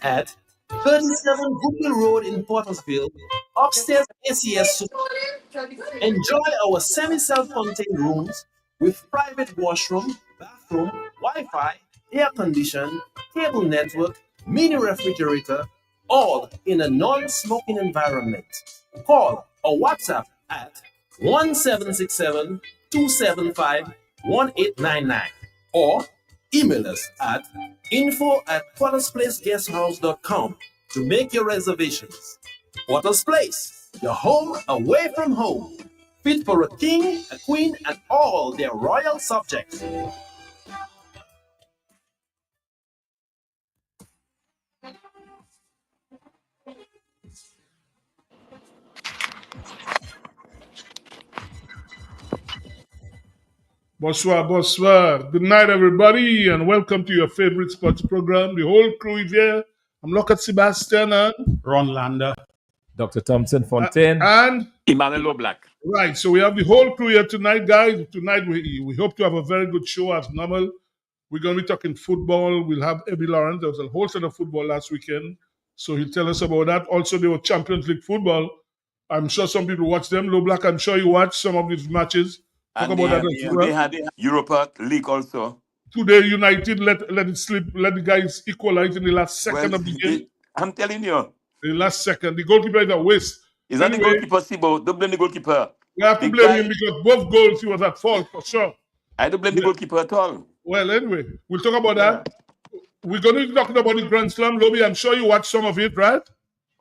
at 37 Woodville Road in Portersville, upstairs ACS. Enjoy our semi-self-contained rooms with private washroom, bathroom, Wi-Fi, air condition, cable network, mini refrigerator, all in a non-smoking environment. Call or WhatsApp at 1767 275 1899 or email us at info@pottersplaceguesthouse.com to make your reservations. Potter's Place, your home away from home, fit for a king, a queen, and all their royal subjects. Bonsoir, bonsoir. Good night, everybody, and welcome to your favorite sports program. The whole crew is here. I'm Lockhart Sebastian and Ron Lander. Dr. Thompson Fontaine. and Emmanuel Black. right. So we have the whole crew here tonight, guys. Tonight we hope to have a very good show as normal. We're going to be talking football. We'll have Eddie Lawrence. There was a whole set of football last weekend, so he'll tell us about that. Also, there was Champions League football. I'm sure some people watch them. Low Black, I'm sure you watch some of these matches. Talk And about that they, as well. they had the Europa League also. Today, United let it slip, let the guys equalize in the last second of the game. I'm telling you. The last second. The goalkeeper is a waste. Is that the goalkeeper, Sibo? Don't blame the goalkeeper. We have to blame him because both goals he was at fault for sure. I don't blame the goalkeeper at all. Well, anyway, we'll talk about that. We're going to be talking about the Grand Slam lobby. I'm sure you watched some of it, right?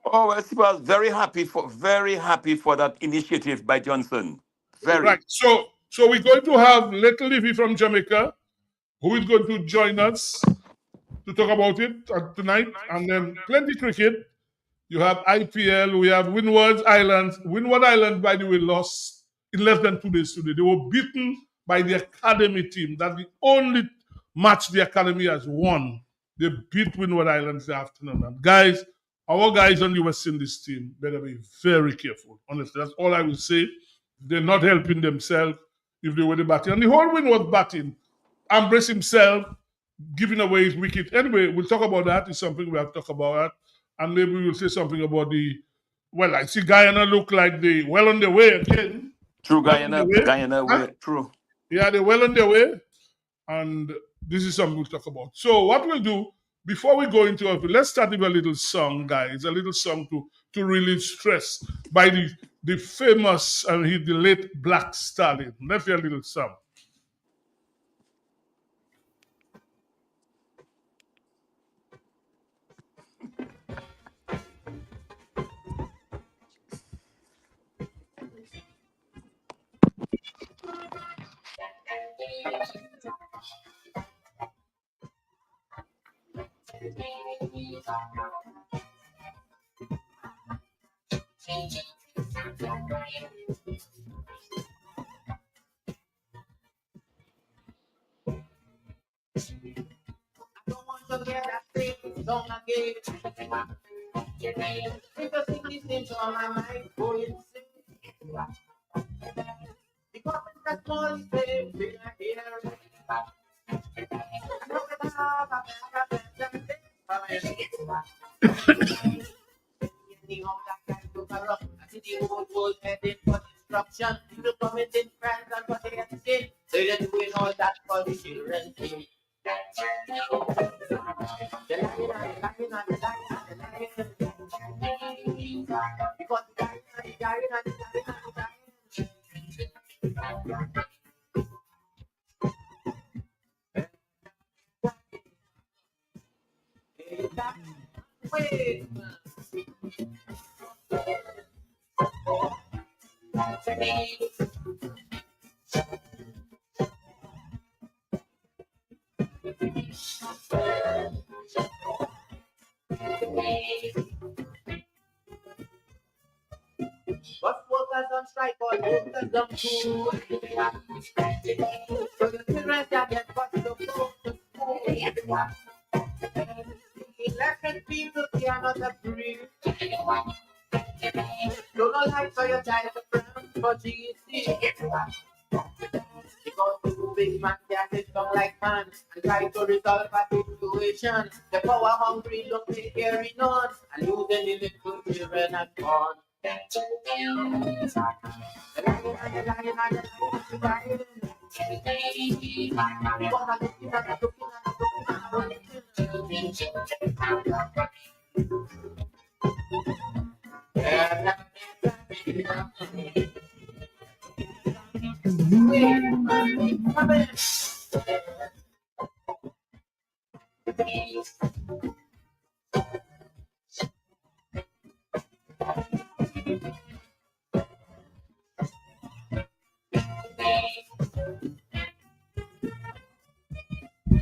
Oh, well, Sibo, I was very happy for that initiative by Johnson. Very. Right. So we're going to have Little Livy from Jamaica, who is going to join us to talk about it tonight, and then plenty cricket. You have IPL. We have Windward Island. Windward Island, by the way, lost in less than 2 days today. They were beaten by the academy team. That's the only match the academy has won. They beat Windward Island this afternoon. And guys, our guys on the West Indies team better be very careful. Honestly, that's all I will say. They're not helping themselves if they were the batting. And the whole Windward batting, Ambrose himself giving away his wicket. Anyway, we'll talk about that. It's something we have to talk about. And maybe we'll say something about I see Guyana look like they well on their way again. True, Guyana, true. Yeah, they're well on their way. And this is something we'll talk about. So what we'll do, before we go into it, let's start with a little song, guys. A little song to really stress by the famous, the late Black Stallion. Let's hear a little song. I don't want to get that same song again. If you sing this name on my mind, go insane. Because it's a small thing, big here. Destruction, people committing crimes and what they have to say. So they're doing all that for the children. But workers on strike or workers on too. So the children that get got to go to school. Elected people cannot agree. Don't know like for your child to friend, but you see. But two big man can't sit down like man and try to resolve a situation. The power hungry look they carrying on and using the little children at all.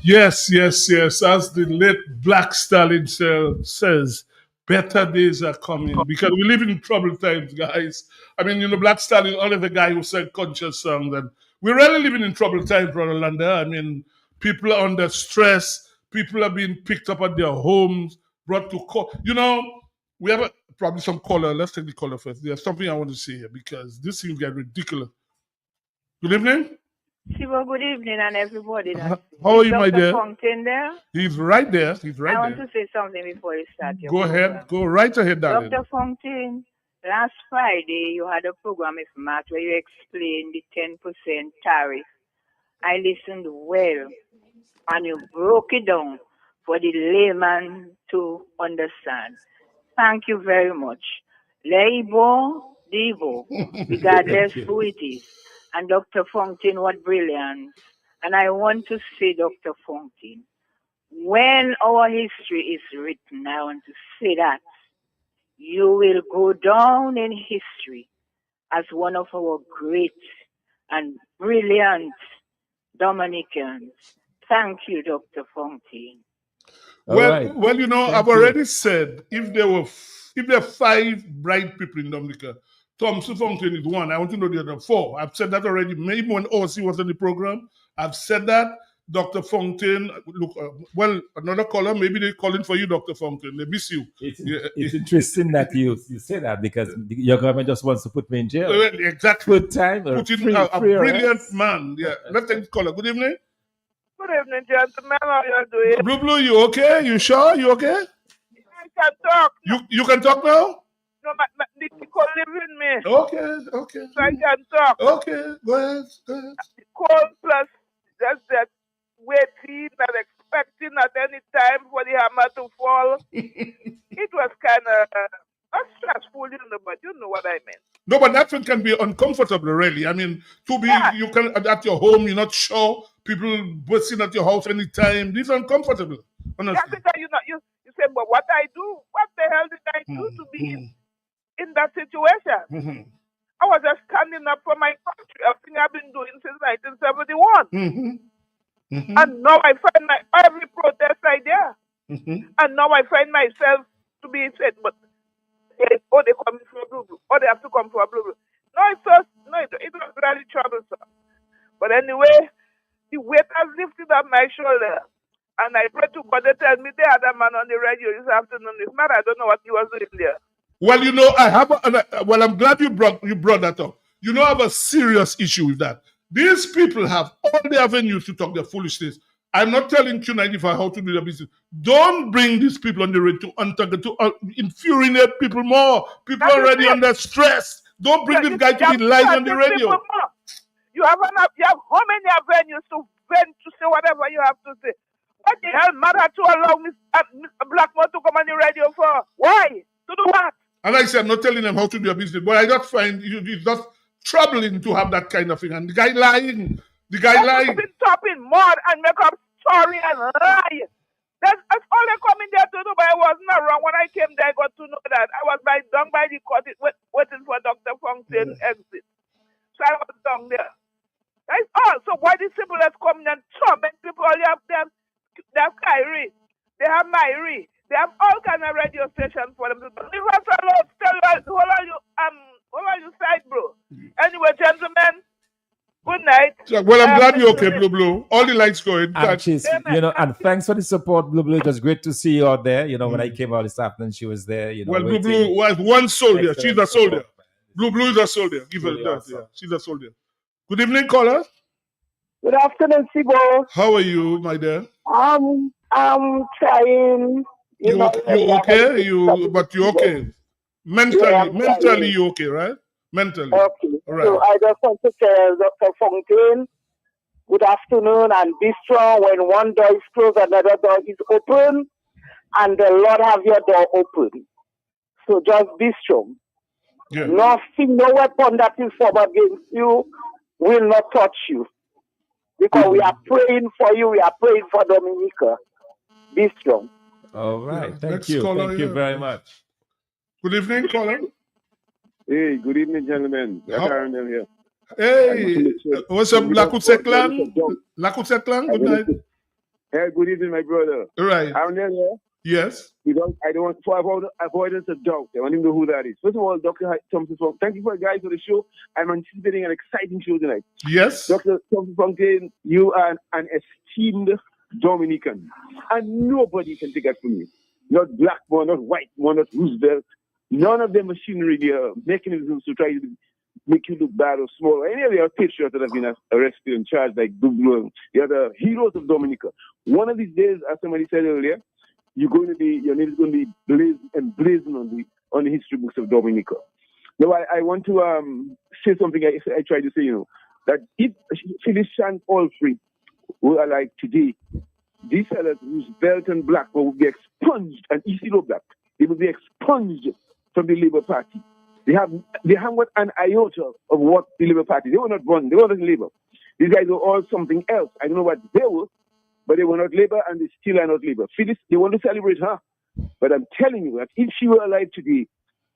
Yes, yes, yes. As the late Black Stalin says, better days are coming because we live in troubled times, guys. I mean, Black Stalin, only the guy who said conscious songs, and we're really living in troubled times, Brother Landa. I mean, people are under stress. People are being picked up at their homes, brought to court. We have probably some caller. Let's take the caller first. There's something I want to say here because this thing get ridiculous. Good evening. Shiva, good evening, and everybody. How are you, my dear? Dr. Fontaine there? He's right there. He's right there. I want to say something before you start your Go program. ahead. Go right ahead, darling. Dr. Fontaine, last Friday you had a program with Matt where you explained the 10% tariff. I listened well, and you broke it down for the layman to understand. Thank you very much. Leibo, Devo, regardless who it is. And Dr. Fontaine, what brilliance. And I want to say, Dr. Fontaine, when our history is written, I want to say that you will go down in history as one of our great and brilliant Dominicans. Thank you, Dr. Fontaine. Well, I've already said if there are 5 bright people in Dominica, Thompson Fontaine is one. I want to know the other 4. I've said that already. Maybe when OC was on the program, I've said that. Dr. Fontaine, look, another caller, maybe they're calling for you, Dr. Fontaine. They miss you. It's interesting that you say that because your government just wants to put me in jail. Exactly. Put time. A brilliant man. Yeah. Let's take the caller. Good evening. Good evening, gentlemen. How are you doing? Blue, you okay? You sure? You okay? I can talk. You can talk now? No, the cold live in me. Okay. So I can talk. Okay, go ahead. The cold plus just that waiting and expecting at any time for the hammer to fall. It was kind of not stressful, but you know what I mean. No, but that can be uncomfortable, really. I mean, you can at your home, you're not sure. People bursting at your house anytime. This is uncomfortable, honestly. You say, but what I do? What the hell did I do to be in that situation? Mm-hmm. I was just standing up for my country. A thing I've been doing since 1971. Mm-hmm. And now I find every protest idea. Mm-hmm. And now I find myself to be said, but they come for blue, or they have to come for a blue. No, it was really troublesome. But anyway, the weight has lifted up my shoulder. And I pray to God, they tell me the other man on the radio this afternoon is mad. I don't know what he was doing there. Well, I'm glad you brought that up. I have a serious issue with that. These people have all the avenues to talk their foolishness. I'm not telling Q95 how to do their business. Don't bring these people on the radio to infuriate people more. People are already under stress. Don't bring this guy to be lying on the radio. You have how many avenues to vent to say whatever you have to say? What the hell matter to allow Mr. Blackmore to come on the radio for? Why? To do what? And like I said, I'm not telling them how to do their business, but I just find it's just troubling to have that kind of thing. And the guy lying. Been topping mud and make up story and lie. That's all they come in there to do, but I wasn't wrong. When I came there, I got to know that I was down by the court waiting for Dr. Fontaine exit. So I was down there. That's all. So why the people that's coming and torment people? They have Kyrie, they have Myrie, they have all kind of radio stations for them. Leave us alone. Hold on you side, bro. Anyway, gentlemen, good night. Well, I'm glad you're okay, Blue. All the lights going. And thanks for the support, Blue. It was great to see you out there. When I came out this afternoon, she was there. Well, Blue was one soldier. She's a soldier. Blue is a soldier. Give her that. Yeah. She's a soldier. Good evening, caller. Good afternoon, Sibo. How are you, my dear? I'm trying. You okay? You okay? But you okay? Yeah, Mentally, I'm trying. you okay, right? Mentally, Okay. right? So I just want to tell Dr. Fontaine, good afternoon, and be strong. When one door is closed, another door is open, and the Lord have your door open. So just be strong. Yeah. Nothing, no weapon that is formed against you will not touch you. Because we are praying for you, we are praying for Dominica. Be strong. All right. Yeah. Thank Next you. caller, Thank you very much. Good evening, caller. Hey, good evening, gentlemen. Karen here. Hey, what's up, Lakutseklang? Lakutseklang, good night. Hey, good evening, my brother. Right. Aaron here. Yes. I don't want for avoidance of doubt. I want him to know who that is. First of all, Dr. Thompson, thank you for guys for the show. I'm anticipating an exciting show tonight. Yes. Dr. Thompson Fontaine, you are an esteemed Dominican, and nobody can take that from you. Not Blackmore, not Whitemore, not Roosevelt. None of the machinery, their mechanisms to try to make you look bad or small. Any of the patriots that have been arrested and charged, like Dublo, the other heroes of Dominica. One of these days, as somebody said earlier, your name is going to be emblazoned on the history books of Dominica. Now, I want to say something I tried to say, that if Felician Allfrey were alive today, these fellas, Roosevelt and Blackmore, would be expunged, and ECLO Black, they would be expunged from the Labour Party. They haven't got an iota of what the Labour Party. They were not run. They were not in Labour. These guys were all something else. I don't know what they were, but they were not Labour, and they still are not Labour. Phyllis, they want to celebrate her, but I'm telling you that if she were alive today,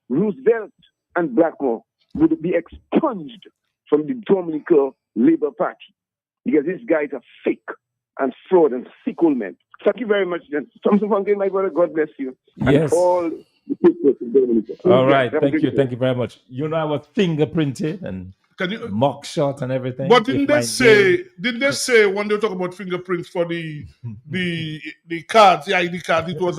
Roosevelt and Blackmore would be expunged from the Dominica Labour Party, because these guys are fake and fraud and sick old men. Thank you very much, Thompson Fontaine, my brother. God bless you. Yes. And all the people in Dominica. All right. Thank you. Thank you very much. You know, I was fingerprinted and mock shot and everything. But didn't they say when they talk about fingerprints for the cards, the ID card, it was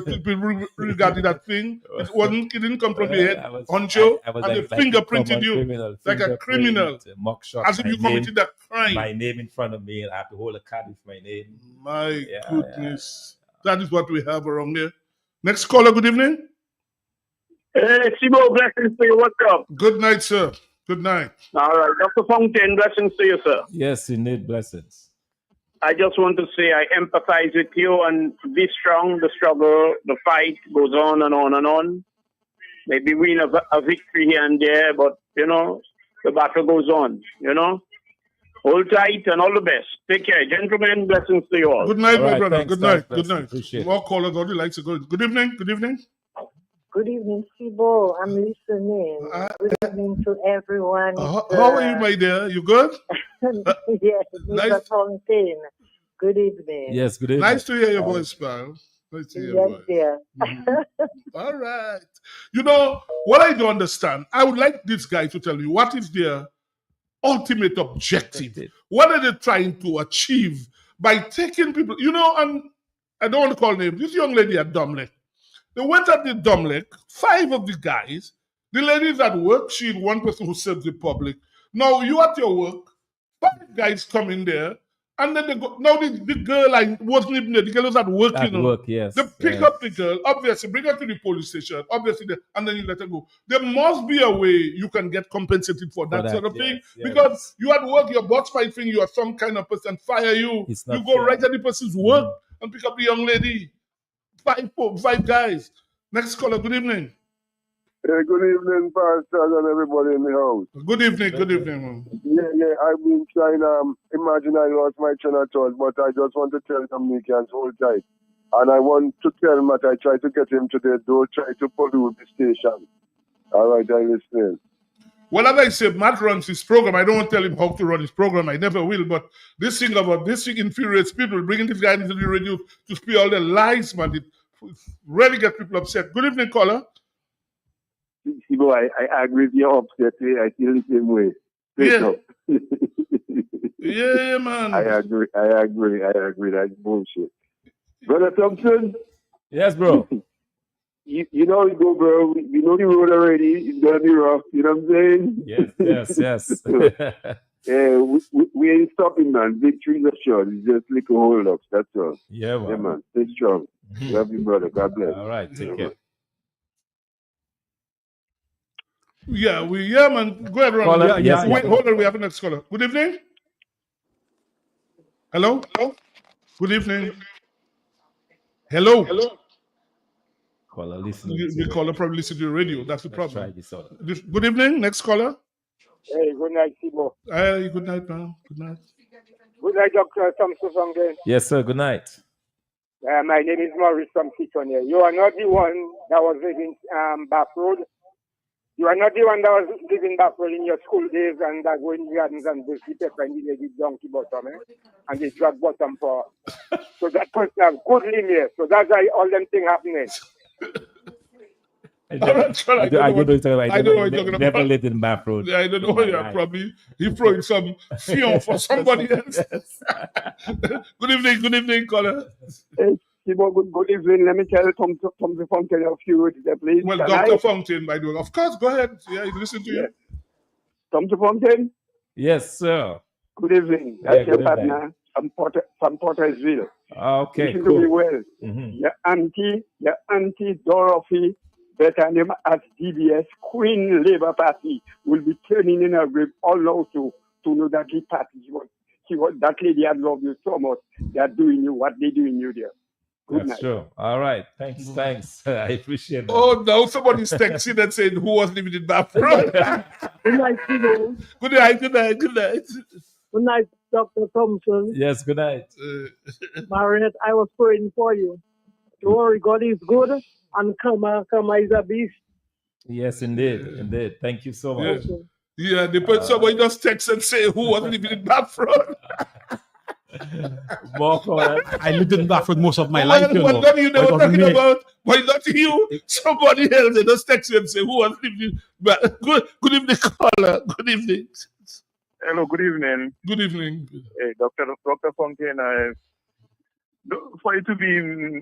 people regarded that thing. It didn't come from the head honcho, and they fingerprinted you like a criminal, mock shot, as if you committed a crime. My name in front of me, and I have to hold a card with my name. My goodness, that is what we have around here. Next caller, good evening. Hey, Sibo, blessings to you. What's up? Good night, sir. Good night. All right. Dr. Fontaine, blessings to you, sir. Yes, indeed, blessings. I just want to say I empathize with you and be strong. The struggle, the fight goes on and on and on. Maybe win a victory here and there, but, the battle goes on, Hold tight and all the best. Take care. Gentlemen, blessings to you all. Good night, my brother. Thanks, good night. Good night. Appreciate more callers. God likes it. Good evening. Good evening. Good evening, Sibo. I'm listening. Good evening to everyone. How are you, my dear? You good? Yes, nice. Mr. Fontaine. Good evening. Yes, good evening. Nice to hear your voice, pal. Nice to hear your voice. Dear. All right. What I don't understand, I would like this guy to tell me what is their ultimate objective. What are they trying to achieve by taking people, and I don't want to call names. This young lady at Domlek, they went at the Domlek, 5 of the guys, the ladies at work, she had one person who serves the public. Now you at your work, 5 guys come in there, and then they go. Now the girl wasn't even there. The girl was at work, At work, yes. They pick up the girl, obviously, bring her to the police station, obviously, and then you let her go. There must be a way you can get compensated for that sort of thing. Yes. Because you at work, your boss might think you are some kind of person, fire you. You go right at the person's work and pick up the young lady. 5 guys. Next caller, good evening. Hey, good evening, pastors and everybody in the house. Good evening, good evening. Yeah, I've been trying to imagine I lost my train of thought, but I just want to tell Dominicans, hold tight. And I want to tell him that I try to get him today, don't try to pollute the station. All right, I listen. Well, as I said, Matt runs his program. I don't want to tell him how to run his program. I never will. But this thing infuriates people, bringing this guy into the radio to speak all the lies, man. It really gets people upset. Good evening, caller. Sibo, I agree with your upset. I feel the same way. Yeah, man. I agree. That's bullshit. Brother Thompson? Yes, bro. You know it go, bro. We know the road already. It's gonna be rough. You know what I'm saying? Yes. We ain't stopping, man. Victory is assured. It's just little hold ups. That's all. Yeah, man. Yeah, man. Stay strong. Love you, brother. God bless. All right, take care. Yeah, man. Go ahead, Ron. Caller, yes, Wait, yes. hold on. We have a next caller. Good evening. Hello. Good evening. Hello. Caller, listening. The caller probably listened to the radio. That's the problem. Try this out. Good evening. Next caller. Hey, good night, Sibo. Hey, good night, man. Good night. Good night, Dr. Thompson from there. Yes, sir. Good night. My name is Maurice from Kitchener. You are not the one that was living back road. You are not the one that was living back road in your school days and that going in the gardens and bush the pepper and the donkey bottom, and the drug bottom for. So that person have good linear. So that's why all them things happening. I don't know what you're talking about. I know what you're talking about. Never lived in Bath Road. Yeah, I don't know what you're probably. He throwing some fion for somebody else. Good evening, caller. Hey, Sibo, good evening. Let me tell Tom the Fountain a few words there, please. Well, Dr. Fountain, by the way. Of course, go ahead. Yeah, listen to you. Tom the Fountain? Yes, sir. Good evening. Yeah, That's your good partner from Portersville. Okay, Listen cool. to me well. Your auntie Dorothy, better name as DBS, Queen Labour Party, will be turning in her grave all now to know that the party, that lady had loved you so much. They are doing you what they doing you there. Good That's night. true. All right. Thanks. I appreciate that. Oh, now somebody's texting and saying who was living in Bath Road. Good night, Sibo. Good night. Good night, Dr. Thompson. Yes, good night. Mariette, I was praying for you. Don't worry, God is good, and Kama is a beast. Yes, indeed. Thank you so much. Yeah, somebody just text and say who was living in Bath Road. I lived in Bafford most of my life, you know. What you never talking about? Why not you? Somebody else. They just text you and say who was living. But good evening, caller. Good evening. Hello. Good evening. Good evening. Hey, Dr. Fontaine. For it to be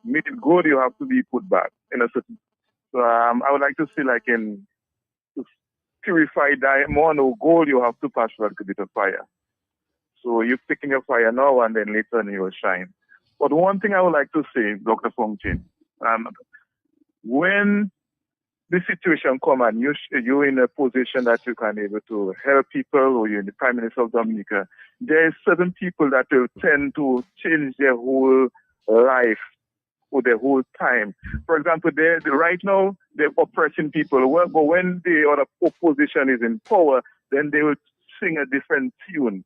made good, you have to be put back in a certain. So I would like to see like in to purify diamond or gold, you have to pass through a bit of fire. So you're picking your fire now and then later on you will shine. But one thing I would like to say, Dr. Fontaine, when the situation comes and you're in a position that you can be able to help people, or you're the Prime Minister of Dominica, there are certain people that will tend to change their whole life or their whole time. For example, right now, they're oppressing people. Well, but when the other opposition is in power, then they will sing a different tune.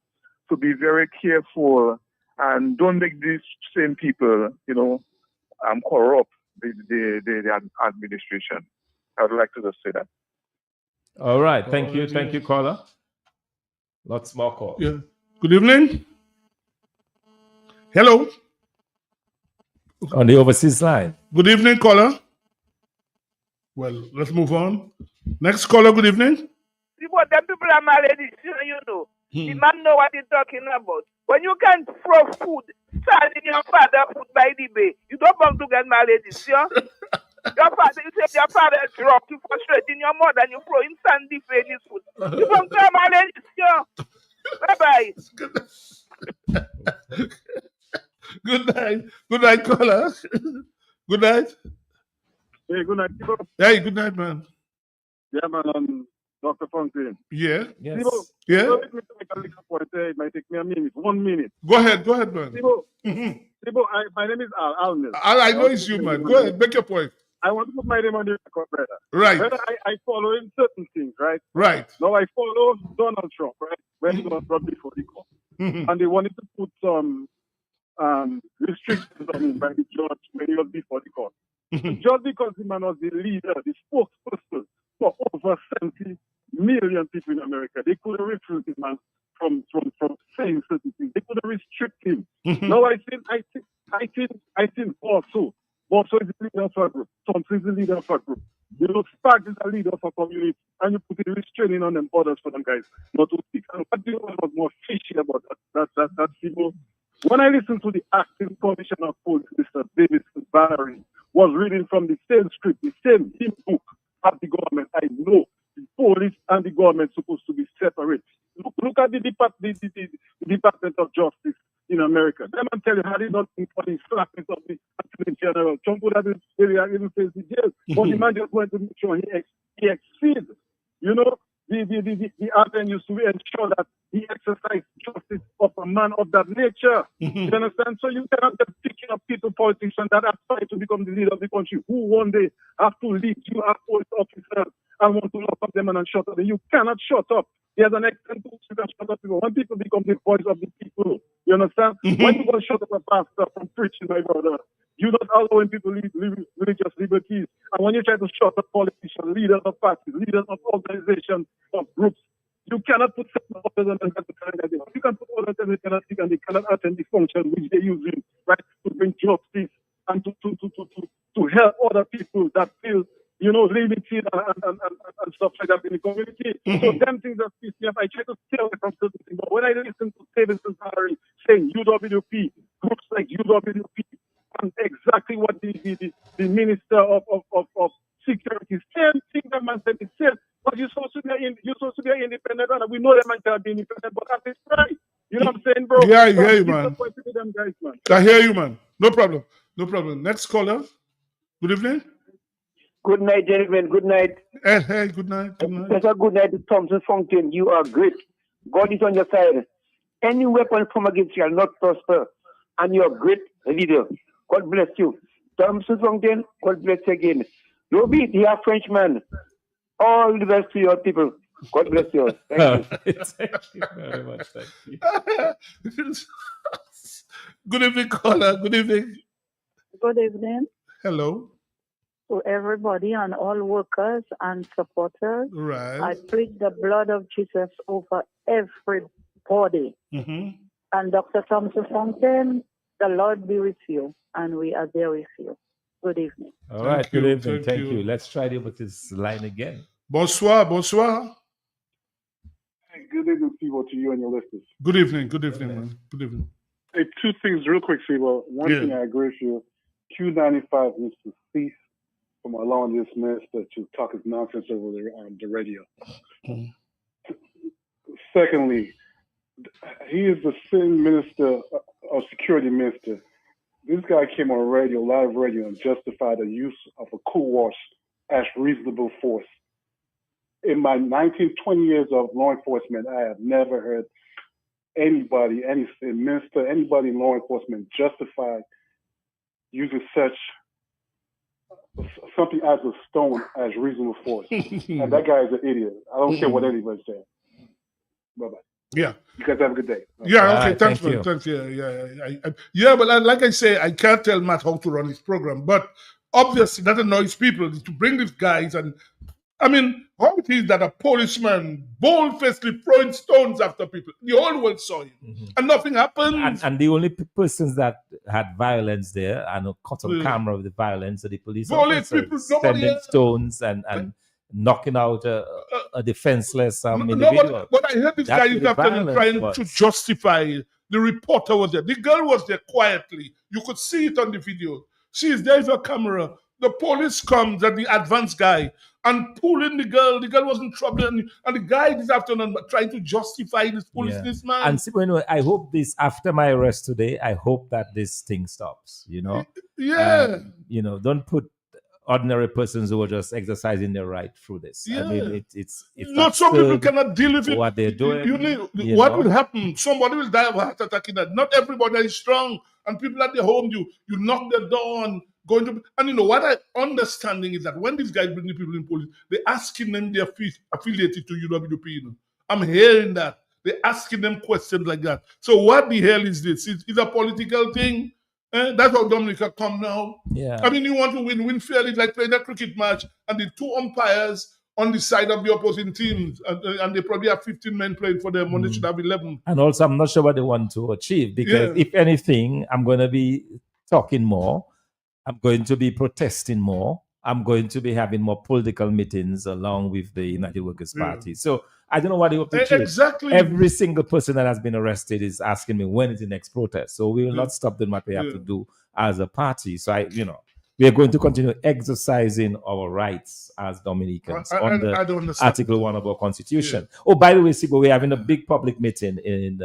So be very careful and don't make these same people, corrupt the administration. I would like to just say that. All right. Thank you, caller. Lots more calls. Yeah. Good evening. Hello. On the overseas line. Good evening, caller. Well, let's move on. Next caller, good evening. See what them people are malediction, you know. The man know what he's talking about. When you can throw food, stand in your father food by the bay, you don't want to get malediction. Your father, you say your father dropped you frustrating your mother and you throw him sand the face in his food. You don't get malediction. Bye-bye. Good night, caller. Good night. Hey, good night, Sibo. Hey, good night, man. Yeah, man, Dr. Fontaine. Yeah. Yes. Sibo, Yeah. Let me make a little point. It might take me a minute. 1 minute. Go ahead, man. Sibo, my name is Al Mills. I know it's you, man. Go ahead, make your point. I want to put my name on the record, brother. Right. Brother, I follow in certain things, right? Right. Now I follow Donald Trump, right? When he was brought before the court. And they wanted to put some restrictions on him by the judge when he was before the court. Just because the man was the leader, the spokesperson for over 70 million people in America, they couldn't refuse him, man, from saying certain things. They couldn't restrict him. Now I think also is the leader of a group. Thompson is the leader of a group. You look Stark is the leader of a community, and you put a restraining on them orders for them guys not to speak. And what do you know was more fishy about that people? When I listened to the acting commissioner of police, Mr. Davidson Barry, was reading from the same script, the same hymn book of the government, I know police and the government supposed to be separate. Look at the Department of Justice in America. Them and tell you how they not think for the slackness of the Attorney General. Trump would have even faced the jail. But the man just wanted to make sure he exceeds, you know, the avenues to ensure that he exercised justice of a man of that nature. You understand? So you cannot just picking up people, politicians that aspire to become the leader of the country who one day have to leave. You have police officers and want to lock up them and shut up. You cannot shut up. There's an extent to which you can shut up people. When people become the voice of the people, you understand? When you go shut up a pastor from preaching, my brother, you're not allowing people religious liberties. And when you try to shut up politicians, leaders of parties, leaders of organizations, of groups, you cannot put certain others on that. You can put others and they cannot attend the function which they're using, right, to bring justice and to help other people that feel, you know, limited and stuff like that in the community. So them things that piss me off. I try to stay away from certain things. But when I listen to Davidson Harry saying UWP, groups like UWP, and exactly what the Minister of Security, same thing that man said, the same. But you're supposed to be an independent, and we know that man can be independent, but at this price. You know what I'm saying, bro? Yeah, I hear you, man. Them guys, man. I hear you, man. No problem. No problem. Next caller. Good evening. Good night, gentlemen. Good night. Hey, good night. Good night. Special good night to Thompson Fountain. You are great. God is on your side. Any weapon from against you shall not prosper. And you're a great leader. God bless you. Thompson Fountain, God bless you again. Roby, you are Frenchman. All the best to your people. God bless you. Thank you. Thank you very much. Thank you. Good evening, caller. Good evening. Good evening Hello. to everybody and all workers and supporters. Right. I plead the blood of Jesus over everybody. And Dr. Thompson Fountain, the Lord be with you, and we are there with you. Good evening. All right. Good evening. Thank you. Let's try to put this line again. Bonsoir. Bonsoir. Hey, good evening, Steve, to you and your listeners. Good evening. Good evening, man. Good evening. Hey, two things real quick, Steve. One thing I agree with you. Q95 needs to cease from allowing this minister to talk his nonsense over the radio. Secondly, he is the same minister, or security minister. This guy came on radio, live radio, and justified the use of a coup wash as reasonable force. In my 19, 20 years of law enforcement, I have never heard anybody, any minister, anybody in law enforcement justify using something as a stone as reasonable force. And that guy is an idiot. I don't care what anybody says. Bye-bye. Yeah. You guys have a good day. Yeah, okay, thanks, man. Thanks. Yeah, but like I say, I can't tell Matt how to run his program, but obviously that annoys people to bring these guys. And I mean, how it is that a policeman bold-facedly throwing stones after people, the whole world saw him, and nothing happened. And the only persons that had violence there and caught on camera of the violence are the police officers sending stones and knocking out a defenseless individual. But I heard this guy this afternoon trying to justify the reporter was there. The girl was there quietly. You could see it on the video. She is there with a camera. The police comes at the advanced guy and pulling the girl. The girl was in trouble. And the guy this afternoon trying to justify this policeman. Yeah. And see, I hope this, after my arrest today, I hope that this thing stops, you know? Yeah. Don't put ordinary persons who are just exercising their right through this. Yeah. I mean, it's not some people cannot deal with it. What they're doing. What will happen? Somebody will die of a heart attack in that. Not everybody is strong. And people at the home, you knock the door and going to. And what I'm understanding is that when these guys bring the people in police, they're asking them they're affiliated to UWP. I'm hearing that. They're asking them questions like that. So what the hell is this? It's a political thing. That's how Dominica come now. Yeah. I mean, you want to win fairly, like playing a cricket match, and the two umpires on the side of the opposing teams, and they probably have 15 men playing for them when they should have 11. And also, I'm not sure what they want to achieve, because if anything, I'm going to be talking more. I'm going to be protesting more. I'm going to be having more political meetings along with the United Workers' Party. So I don't know what they hope to achieve. Exactly. Every single person that has been arrested is asking me when is the next protest. So we will not stop doing what we have to do as a party. So we are going to continue exercising our rights as Dominicans under I don't understand. Article 1 of our Constitution. Yeah. Oh, by the way, Sibo, we're having a big public meeting in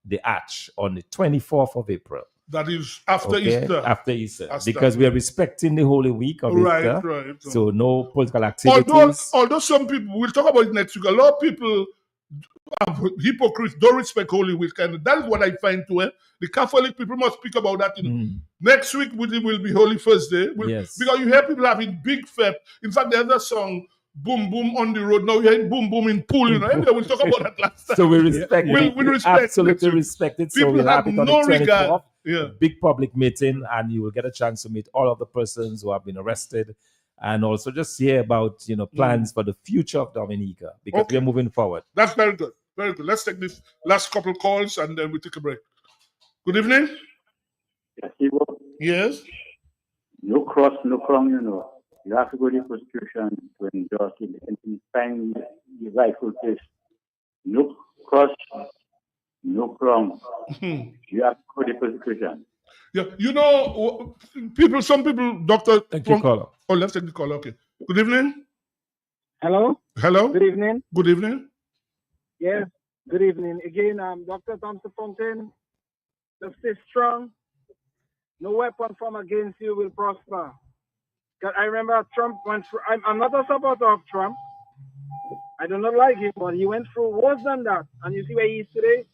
the Arch on the 24th of April. That is after Easter. After Easter. Because we are respecting the Holy Week of Easter. Right. So no political activities. Although some people, we'll talk about it next week, a lot of people, hypocrites, don't respect Holy Week. And that is what I find too. The Catholic people must speak about that. Next week will be Holy Thursday. Yes. Because you hear people having big fete. In fact, there's a song, Boom Boom on the Road. Now you're hearing Boom Boom in Pool. Anyway, we'll talk about that last time. So we respect it. We respect absolutely respect it. People so we'll have have it on no the 24th. regard. Big public meeting, and you will get a chance to meet all of the persons who have been arrested, and also just hear about plans for the future of Dominica, because we are moving forward. That's very good. Very good. Let's take this last couple calls and then we take a break. Good evening. Yes. No cross, no crown, You have to go to prosecution to endorse it and find the rightful place. No cross, no crown. You have to go to prosecution. Yeah, some people, Doctor. Thank you, caller. Oh, let's take the call. Okay. Good evening. Hello. Hello. Good evening. Good evening. Yes. Good evening. Again, Dr. Thompson Fontaine. Just stay strong. No weapon formed against you will prosper. I remember Trump went through. I'm not a supporter of Trump. I do not like him, but he went through worse than that. And you see where he is today?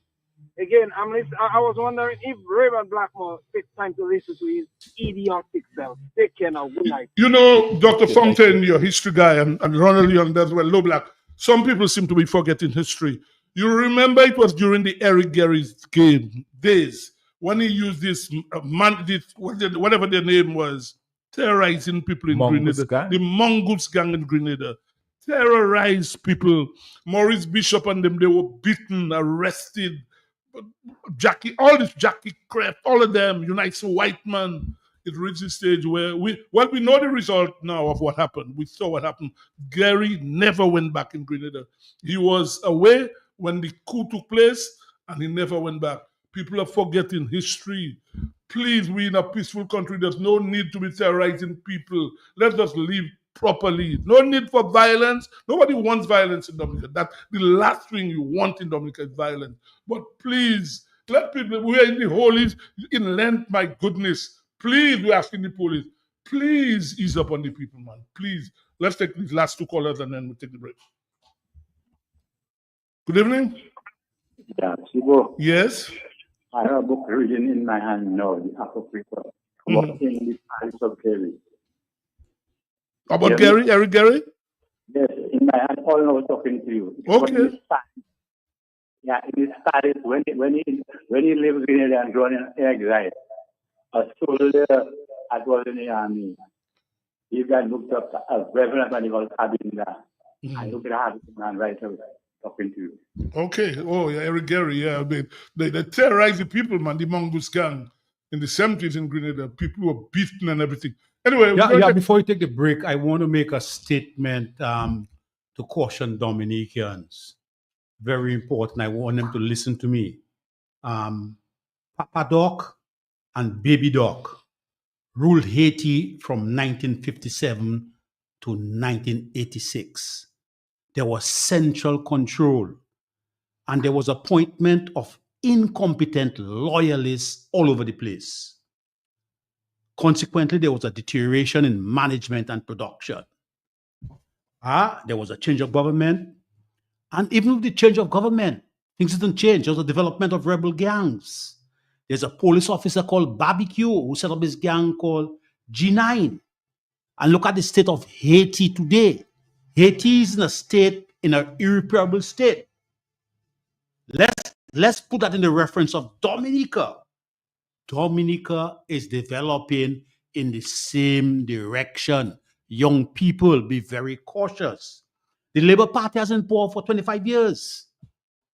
Again, I was wondering if Raymond Blackmore takes time to listen to his idiotic self. Take care now. Good night. Dr. Fontaine, your history guy, and Ronald Young as well, Low Black. Some people seem to be forgetting history. You remember it was during the Eric Gary's days when he used whatever their name was, terrorizing people in Mongoose Grenada. gang? The Mongoose gang in Grenada. Terrorized people. Maurice Bishop and them, they were beaten, arrested. Jackie Kraft, all of them, United Whiteman. It reached the stage where we know the result now of what happened. We saw what happened. Gary never went back in Grenada. He was away when the coup took place, and he never went back. People are forgetting history. Please, we're in a peaceful country. There's no need to be terrorizing people. Let us live properly. No need for violence. Nobody wants violence in Dominica. That's the last thing you want in Dominica is violence. But please, let people, we are in the holies, in Lent, my goodness. Please, we're asking the police, please ease up on the people, man. Please. Let's take these last two callers and then we'll take the break. Good evening. Yeah, Sibo. Yes. I have a book reading in my hand now, the Apocrypha, about in the Palace of Gary. About Gary? Eric Gary? Yes, in my hand, all now talking to you. Okay. In his palace, when he lived in Grenada and gone in exile, a soldier that was in the army, he got looked up a reverend man called Abinda. I looked at him and right away. Talking to you. Okay. Oh, yeah, Eric Gary. Yeah, they terrorized the people, man. The Mongoose gang in the 70s in Grenada. People were beaten and everything. Anyway, before you take the break, I want to make a statement to caution Dominicans. Very important. I want them to listen to me. Papa Doc and Baby Doc ruled Haiti from 1957 to 1986. There was central control, and there was appointment of incompetent loyalists all over the place. Consequently, there was a deterioration in management and production. There was a change of government, and even with the change of government, things didn't change. There was a development of rebel gangs. There's a police officer called Barbecue who set up his gang called G9. And look at the state of Haiti today. Haiti is in an irreparable state. Let's put that in the reference of Dominica. Dominica is developing in the same direction. Young people, be very cautious. The Labour Party has been in power for 25 years.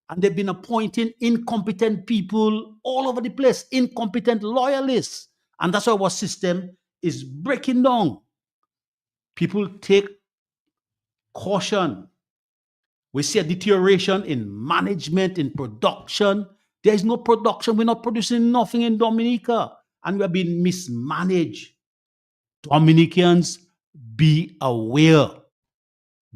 And they've been appointing incompetent people all over the place, incompetent loyalists. And that's why our system is breaking down. People take caution. We see a deterioration in management, in production. There is no production. We're not producing nothing in Dominica. And we're being mismanaged. Dominicans, be aware.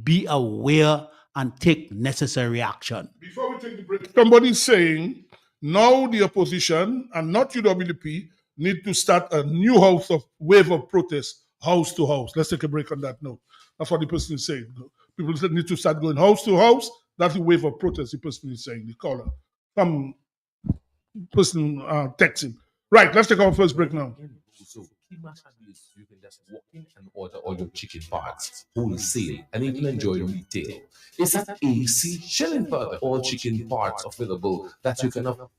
Be aware and take necessary action. Before we take the break, somebody's saying now the opposition and not UWP need to start a new wave of protest, house to house. Let's take a break on that note. That's what the person is saying. People need to start going house to house. That's the wave of protest the person is saying, the caller. Some person texting. Right, let's take our first break now. So you can just walk in and order all your chicken parts, wholesale, and even enjoy retail. It's at AC Shillingford. All chicken parts available that you can afford.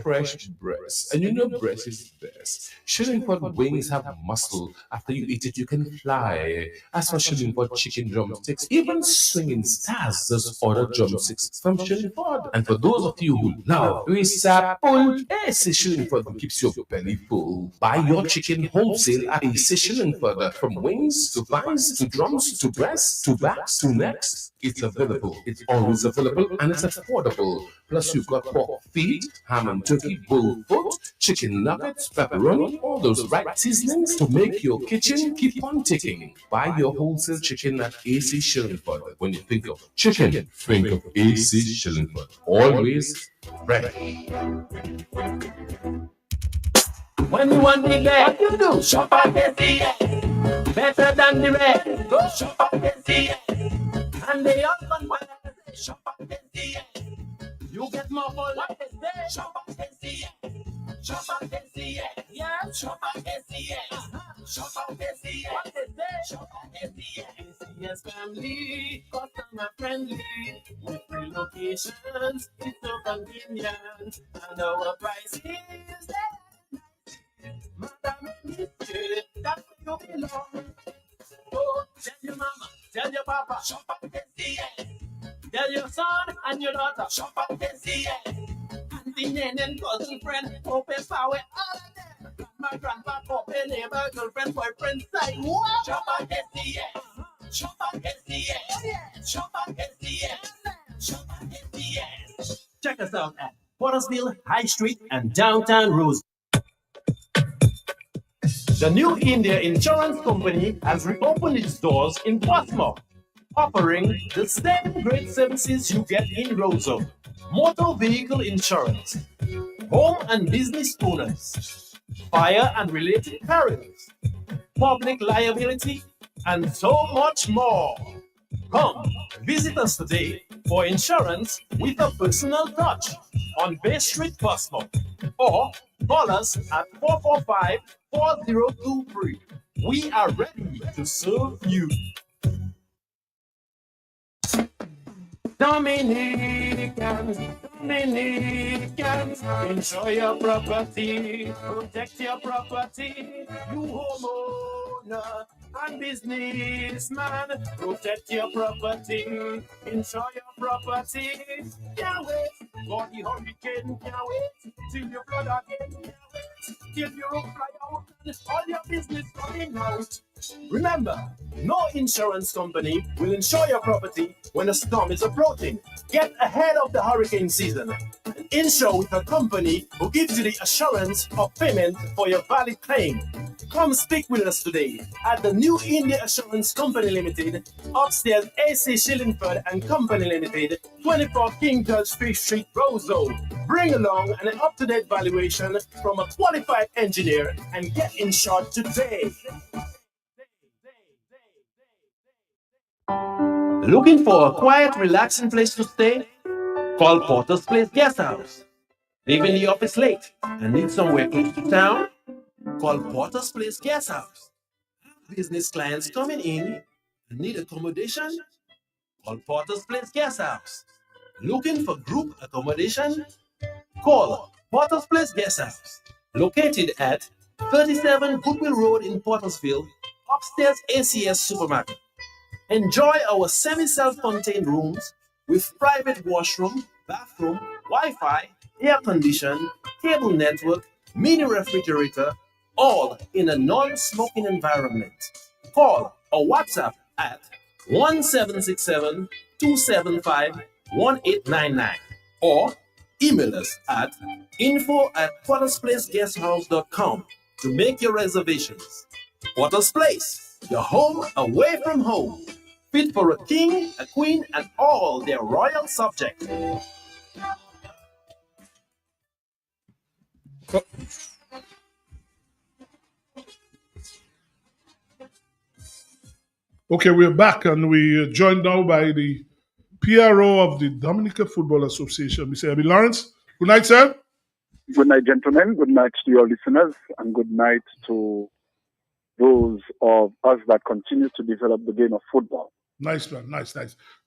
Fresh breast, and you know breast is the best. Shillingford wings have muscle. After you eat it, you can fly. As for Shillingford chicken drumsticks, even swinging stars just order drumsticks from Shillingford. And for those of you who love pull, AC Shillingford keeps your belly full. Buy your chicken wholesale at AC Shillingford. From wings to thighs to drums to breasts to backs to necks, it's available. It's always available and it's affordable. Plus, you've got pork feet, ham and turkey, bull foot, chicken nuggets, pepperoni, all those right seasonings to make your kitchen keep on ticking. Buy your wholesale chicken at AC Shillingford. When you think of chicken, think of AC Shillingford. Always fresh. When you want the leg, you do shop at SCA. Better than the red, go shop at SCA. And they all come well, shop at SCA. You get more for less, shop at SCA. Shop at SCA, yeah, shop at SCA. Shop at SCA, what is that? Shop at SCA. SCA's family, customer friendly, with free locations, it's so convenient, and our price is there. Madam, that's where you belong. Oh, tell your mama, tell your papa, shop at SCA. Tell your son and your daughter, shop at SCA. Auntie, nan, and cousin, friend, open power, all of them. Grandma, grandpa, open neighbor, girlfriend, boyfriend, side. Shop at SCA. Shop at SCA. Shop at SCA. Shop at SCA. Check us out at Pottersville, High Street, and downtown Rose. The New India Insurance Company has reopened its doors in Portsmouth, offering the same great services you get in Roseau. Motor vehicle insurance, home and business owners, fire and related perils, public liability, and so much more. Come, visit us today for insurance with a personal touch on Bay Street, Portsmouth, or call us at 445-4023. We are ready to serve you. Dominicans, insure your property, protect your property, you homeowner and businessman, protect your property, insure your property. Can't wait for the hurricane, can't wait till you flood again, can't wait till your roof fly out and all your business coming out. Remember, no insurance company will insure your property when a storm is approaching. Get ahead of the hurricane season and insure with a company who gives you the assurance of payment for your valid claim. Come speak with us today at the New India Assurance Company Limited, upstairs AC Shillingford and Company Limited, 24 King George Street, Roseau. Bring along an up-to-date valuation from a qualified engineer and get insured today. Looking for a quiet, relaxing place to stay? Call Porter's Place Guesthouse. Leaving the office late and need somewhere close to town? Call Porter's Place Guesthouse. Business clients coming in and need accommodation? Call Porter's Place Guesthouse. Looking for group accommodation? Call Porter's Place Guesthouse. Located at 37 Goodwill Road in Portersville, upstairs ACS Supermarket. Enjoy our semi-self-contained rooms with private washroom, bathroom, Wi-Fi, air condition, cable network, mini refrigerator, all in a non-smoking environment. Call or WhatsApp at 1767-275-1899 or email us at info@portersplaceguesthouse.com to make your reservations. Porter's Place, your home away from home. Fit for a king, a queen, and all their royal subjects. Okay, we're back and we're joined now by the PRO of the Dominica Football Association, Mr. Abby Lawrence. Good night, sir. Good night, gentlemen. Good night to your listeners, and good night to those of us that continue to develop the game of football. Nice, man. Nice.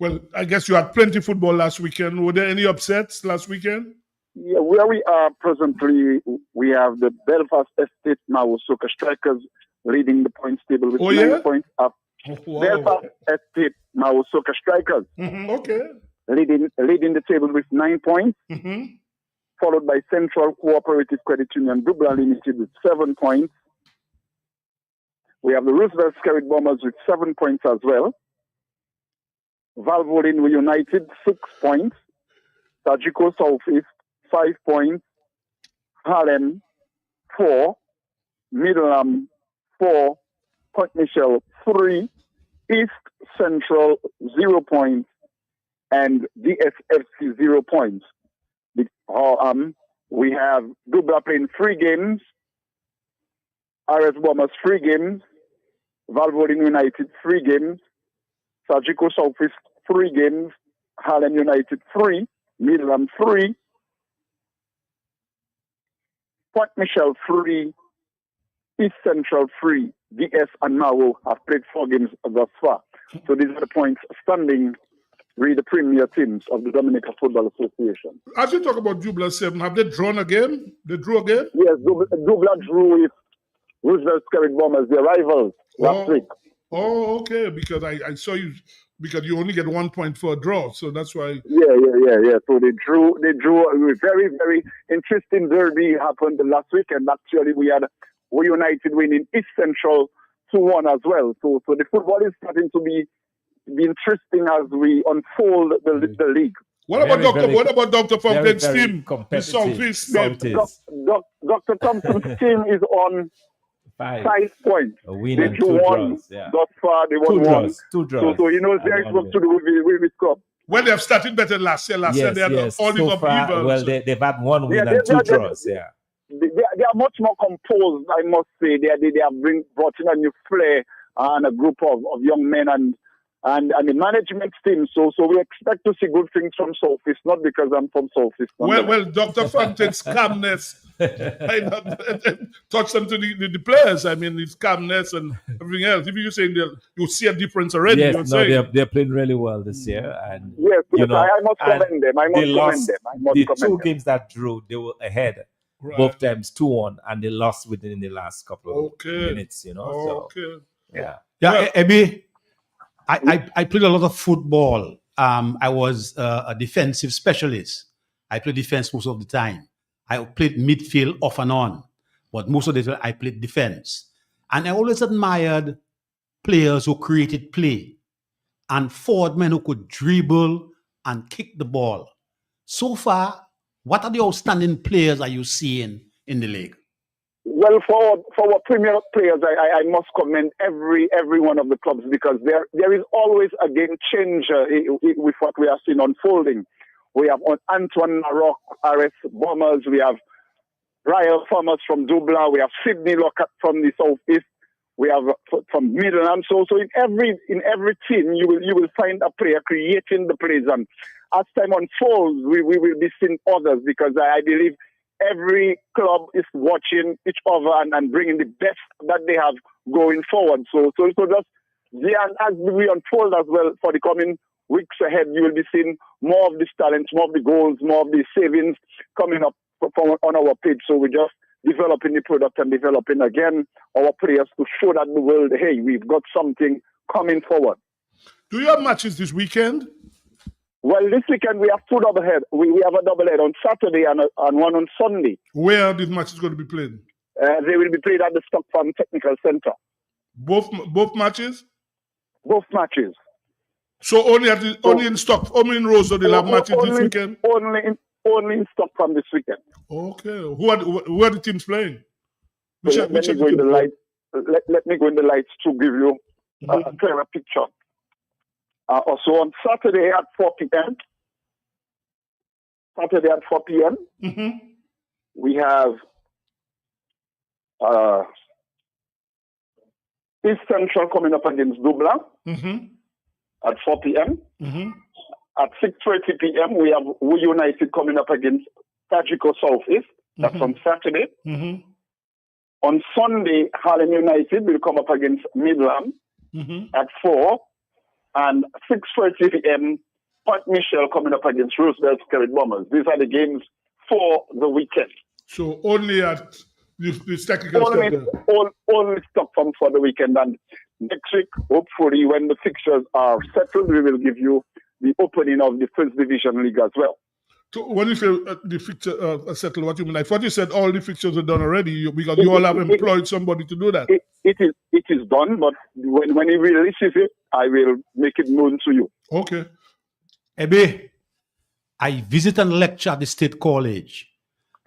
Well, I guess you had plenty of football last weekend. Were there any upsets last weekend? Yeah, where we are presently, we have the Belfast Estate Mao Soccer Strikers leading the points table with 9 points up. Wow. Belfast Estate Mao Soccer Strikers Okay. leading the table with 9 points, followed by Central Cooperative Credit Union Dubla Limited with 7 points. We have the Roosevelt Scarlet Bombers with 7 points as well. Valvoline United, 6 points. Tajiko Southeast, 5 points. Harlem, 4. Middleham, 4. Point Michel, 3. East Central, 0 points. And DSFC, 0 points. We have Dubla playing 3 games. RS Bombers, 3 games. Valvoline United, 3 games. Sajiko Southeast, 3 games. Harlem United, 3. Middleham, 3. Point Michel, 3. East Central, 3. DS and Mao have played 4 games thus far. So these are the points standing with the premier teams of the Dominica Football Association. As you talk about Dubla 7, have they drawn again? They drew again? Yes, Dubla drew with Roosevelt Scarlet Bombers, their rivals, last week. Oh, okay. Because I saw you, because you only get 1 point for a draw, so that's why. Yeah. So they drew a very, very interesting derby happened last week, and actually we United winning East Central 2-1 as well. So the football is starting to be interesting as we unfold the league. What about Dr. Fountain's team? The Southeast. Dr. Thompson's team is on 5 points. A win they and drew 2 1 draws. Yeah. thus far. They won 1. Two draws. So there is work to do with this cup. Well, they have started better last year. Last year they had all these upheavals. Well, they've had 1 win and 2 draws. Yeah. They are much more composed, I must say. They have brought in a new flair and a group of young men and the management team. So we expect to see good things from Southeast, not because I'm from Southeast. Well, Dr. Fountain's calmness touched them to the players. I mean, his calmness and everything else. If you're saying you see a difference already. Yes, they're playing really well this year. And yes, I must commend them. The 2 games that drew, they were ahead. Right. Both times 2-1, and they lost within the last couple of minutes, So, yeah, Ebby, I played a lot of football. I was a defensive specialist. I played defense most of the time. I played midfield off and on, but most of the time I played defense. And I always admired players who created play and forward men who could dribble and kick the ball. So far, what are the outstanding players are you seeing in the league? Well, for our premier players, I must commend every one of the clubs, because there is always a game changer with what we are seeing unfolding. We have Antoine Maroc, RS Bombers. We have Royal Farmers from Dubla. We have Sydney Lockhart from the Southeast. We have from Middleham. So in every team, you will find a player creating the plays. And as time unfolds, we will be seeing others, because I believe every club is watching each other and bringing the best that they have going forward. So just as we unfold as well for the coming weeks ahead, you will be seeing more of this talent, more of the goals, more of the savings coming up on our page. So we're just developing the product and developing again our players to show that the world, hey, we've got something coming forward. Do you have matches this weekend? Well, this weekend we have 2 doublehead. We have a doublehead on Saturday and one on Sunday. Where are these matches going to be played? They will be played at the Stock Farm Technical Center. Both matches? Both matches. So only in Roseau they'll have matches this weekend? Only in Stock Farm this weekend. Okay. Who are the teams playing? Let me go in the light. let me go in the lights to give you a clearer picture. Also on Saturday at 4 p.m. Saturday at 4 p.m. We have East Central coming up against Dubla at 4 p.m. At 6:30 p.m. we have We United coming up against Tajico Southeast. That's on Saturday. On Sunday, Harlem United will come up against Midland at 4. And 6:30 p.m. Point Michelle coming up against Roosevelt Spirit Bombers. These are the games for the weekend. So only at this technical center. Only stock from for the weekend. And next week, hopefully, when the fixtures are settled, we will give you the opening of the First Division League as well. So when you say the fixture settled, what you mean? I thought you said all the fixtures are done already because you all have employed somebody to do that. It is done, but when he releases it, I will make it known to you. Okay. Ebe, I visit and lecture at the State College.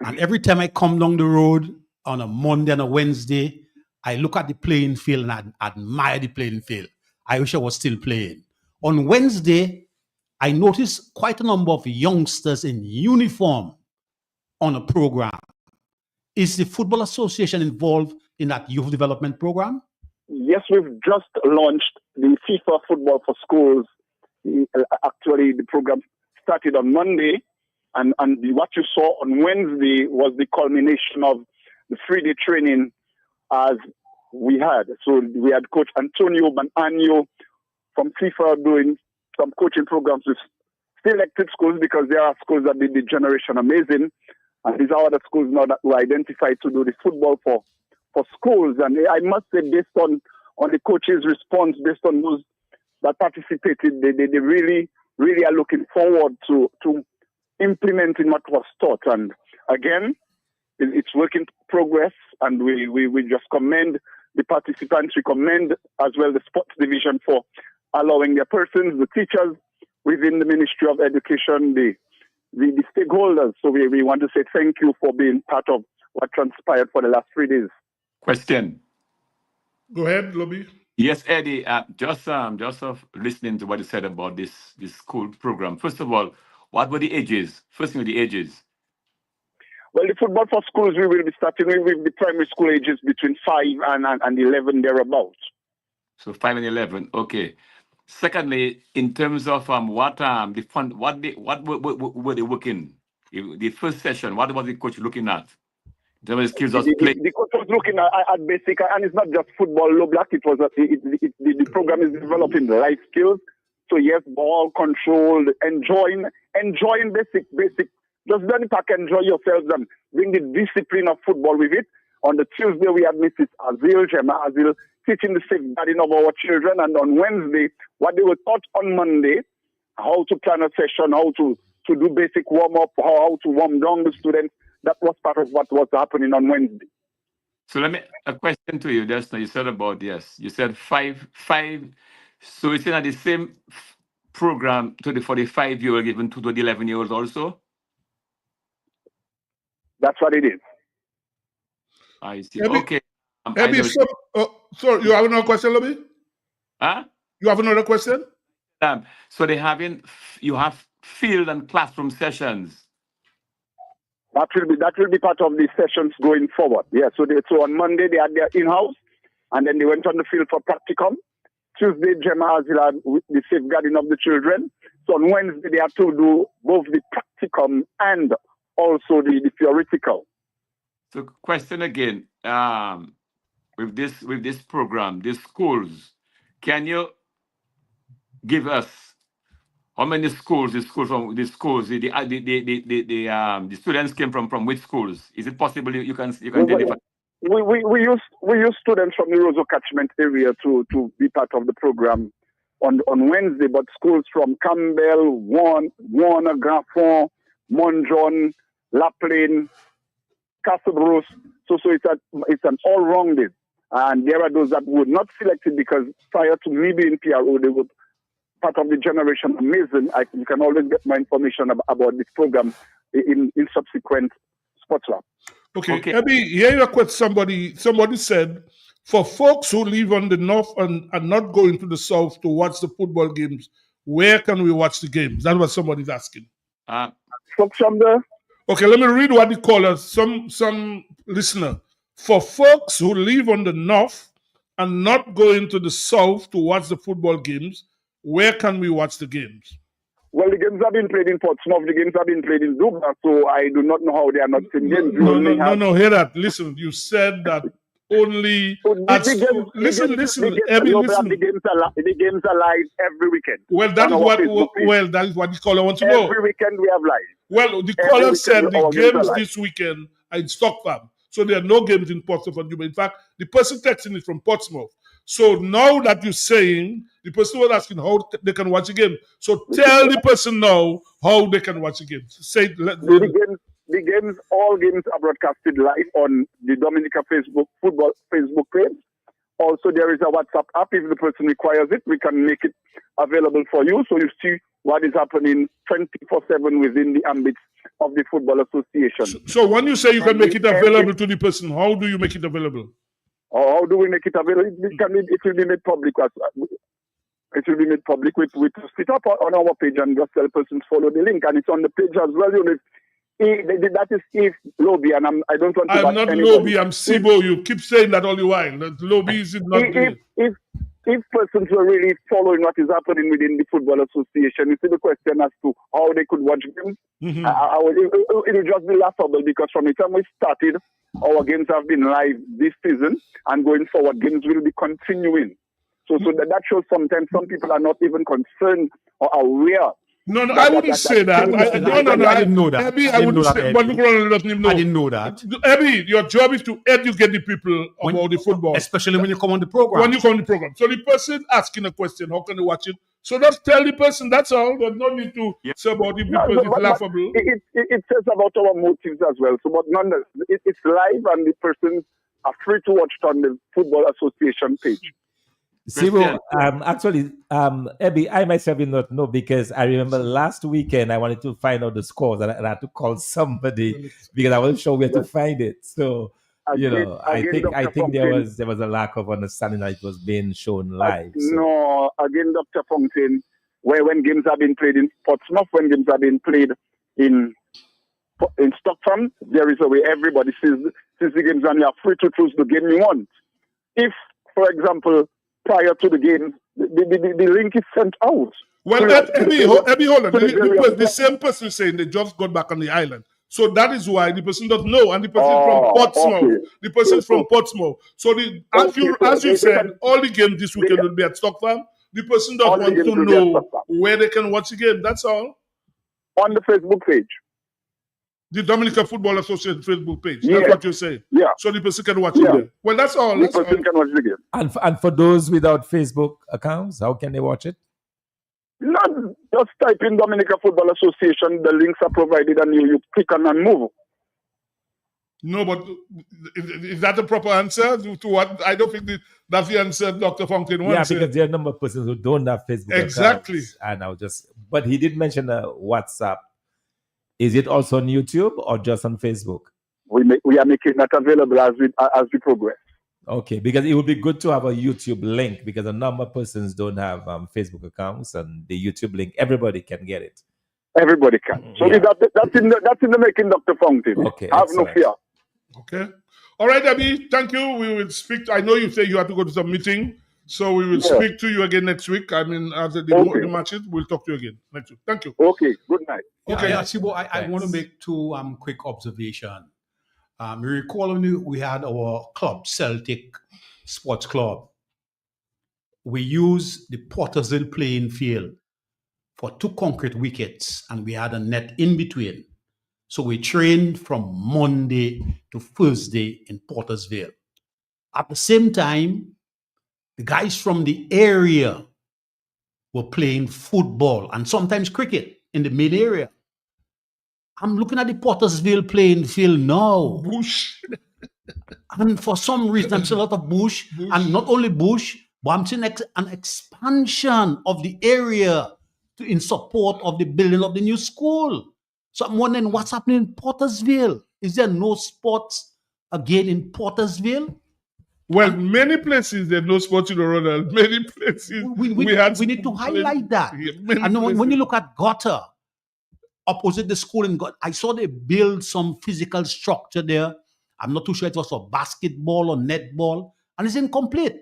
And every time I come down the road on a Monday and a Wednesday, I look at the playing field and I admire the playing field. I wish I was still playing. On Wednesday, I noticed quite a number of youngsters in uniform on a program. Is the Football Association involved in that youth development program? Yes, we've just launched the FIFA Football for Schools. Actually, the program started on Monday, and what you saw on Wednesday was the culmination of the 3-day training as we had. So we had Coach Antonio Bananyo from FIFA doing some coaching programs with selected schools because there are schools that did the Generation Amazing, and these are other schools now that were identified to do the football for schools. And I must say, based on the coaches' response, based on those that participated, they really are looking forward to implementing what was taught. And again, it's work in progress, and we just commend the participants. We commend as well the sports division for allowing their persons, the teachers within the Ministry of Education, the stakeholders. So we want to say thank you for being part of what transpired for the last 3 days. Question. Go ahead, Lobby. Yes, Eddie. Just listening to what you said about this school program. First of all, what were the ages? First thing, the ages. Well, the football for schools, we will be starting with the primary school ages between 5 and 11 thereabouts. So 5 and 11. Okay. Secondly, in terms of what were they working? The first session, what was the coach looking at? In terms of skills of play. The coach was looking at basic, and it's not just football, low black. It was the program is developing life skills. So yes, ball control, enjoying basic. Just don't pack, enjoy yourselves and bring the discipline of football with it. On the Tuesday, we had Mrs. Gemma Azil, teaching the safeguarding of our children. And on Wednesday, what they were taught on Monday, how to plan a session, how to do basic warm-up, how to warm down the students. That was part of what was happening on Wednesday. So a question to you. Just now you said about, yes, you said five. So it's in the same program to the 45-year-old given to the 11-year-olds also? That's what it is. I see. Okay. Sorry, you have another question, Lobby? Huh? You have another question? So you have field and classroom sessions. That will be part of the sessions going forward. Yeah. So on Monday they had their in-house, and then they went on the field for practicum. Tuesday, Gemma Azil had the safeguarding of the children. So on Wednesday they had to do both the practicum and also the theoretical. So question again, with this program, these schools, can you give us how many schools? The students came from which schools? Is it possible you can identify? We use students from the Roseau catchment area to be part of the program on Wednesday, but schools from Campbell, Warner, Grafon, Monjon, La Plaine, Castle Bruce. So it's an all-rounded. And there are those that were not selected because prior to me being PRO, they were part of the Generation Amazing. You can always get more information about this program in subsequent Sports Lab. Okay. Abby, here you quote somebody said For folks who live on the north and are not going to the south to watch the football games, where can we watch the games? That's what somebody's asking. Folks from there. Okay, let me read what the caller, some listener. For folks who live on the north and not going to the south to watch the football games, where can we watch the games? Well, the games have been played in Portsmouth. The games have been played in Dublin, so I do not know how they are not seeing games. No, hear that. Listen, you said that only... Abby, listen. The games are live every weekend. Well, that is what the caller wants to know. Every weekend we have live. Well, the caller said the games this weekend are in Stockholm. So there are no games in Portsmouth and Juba. In fact, the person texting is from Portsmouth. So now that you're saying, the person was asking how they can watch a game. So tell the person now how they can watch a game. Say the games, all games are broadcasted live on the Dominica football Facebook page. Also, there is a WhatsApp app. If the person requires it, we can make it available for you. So you see what is happening 24/7 within the ambit of the Football Association. So when you say you can make it available to the person, how do you make it available? How do we make it available? It will be made public. It will be made public. We split up on our page and just tell persons follow the link. And it's on the page as well. You know, that is Steve Lobby, and I don't want to... I'm not Lobby, I'm Sibo. You keep saying that all the while. Lobby is not... If persons were really following what is happening within the Football Association, you see the question as to how they could watch games, it will just be laughable, because from the time we started, our games have been live this season, and going forward, games will be continuing. So that shows sometimes some people are not even concerned or aware. No, I wouldn't say that. I didn't know that. Abby, I wouldn't say that. I didn't know that. Abby, your job is to educate the people about the football. Especially when you come on the program. When you come on the program. So the person asking a question, how can they watch it? So just tell the person, that's all. There's no need to say about it because it's laughable. It says about our motives as well. So, but nonetheless, it's live and the persons are free to watch it on the Football Association page. Sibo, actually, Abby, I myself did not know, because I remember last weekend I wanted to find out the scores and I had to call somebody because I wasn't sure where to find it. So, I think there was a lack of understanding that it was being shown live. No, again, Dr. Fontaine, when games have been played in Portsmouth, when games have been played in Stockholm, there is a way everybody sees the games and you are free to choose the game you want. If, for example, prior to the game, the link is sent out. Well, Abby, hold on. The same person is saying they just got back on the island. So that is why the person doesn't know. And the person is from Portsmouth. Okay. The person is from Portsmouth. So as you said, all the games this weekend will be at Stockholm. The person doesn't want to know where they can watch the game. That's all. On the Facebook page. The Dominica Football Association Facebook page. That's what you're saying. Yeah. So the person can watch it there. Well, that's all. The person can watch the game. And for those without Facebook accounts, how can they watch it? No, just type in Dominica Football Association. The links are provided and you click on and move. No, but is that the proper answer to what? I don't think that's the answer Dr. Fontaine wants. Yeah, because there are a number of persons who don't have Facebook exactly. accounts. But he did mention WhatsApp. Is it also on YouTube or just on Facebook? We are making that available as we progress. Okay, because it would be good to have a YouTube link, because a number of persons don't have Facebook accounts, and the YouTube link, everybody can get it. Everybody can. So that's in the making, Dr. Fontaine. Okay, have no fear. Okay. All right, Abby. Thank you. We will speak. I know you say you have to go to some meeting, so we will speak to you again next week. I mean, after the matches, we'll talk to you again next week. Thank you. Okay. Good night. Okay. Yeah, Sibo, I want to make two quick observations. You recall when we had our club, Celtic Sports Club, we used the Pottersville playing field for 2 concrete wickets, and we had a net in between. So we trained from Monday to Thursday in Pottersville. At the same time, the guys from the area were playing football and sometimes cricket in the main area. I'm looking at the Pottersville playing field now. Bush. And for some reason, I'm seeing a lot of bush. And not only bush, but I'm seeing an expansion of the area in support of the building of the new school. So I'm wondering what's happening in Pottersville. Is there no sports again in Pottersville? Well, many places there's no sports in Ronald. Many places we need to highlight that. And when you look at Gutter, opposite the school in Gutter, I saw they build some physical structure there. I'm not too sure it was for basketball or netball, and it's incomplete.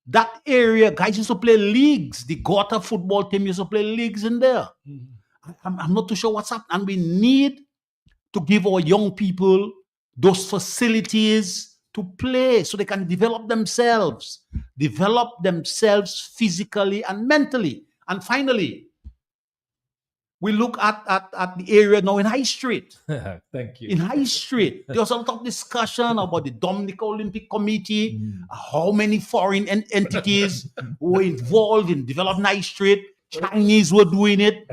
That area, guys used to play leagues. The Gutter football team used to play leagues in there. I'm not too sure what's up, and we need to give our young people those facilities to play so they can develop themselves physically and mentally. And finally, we look at the area now in High Street. Thank you. In High Street, there was a lot of discussion about the Dominica Olympic Committee, how many foreign entities were involved in developing High Street. Chinese were doing it.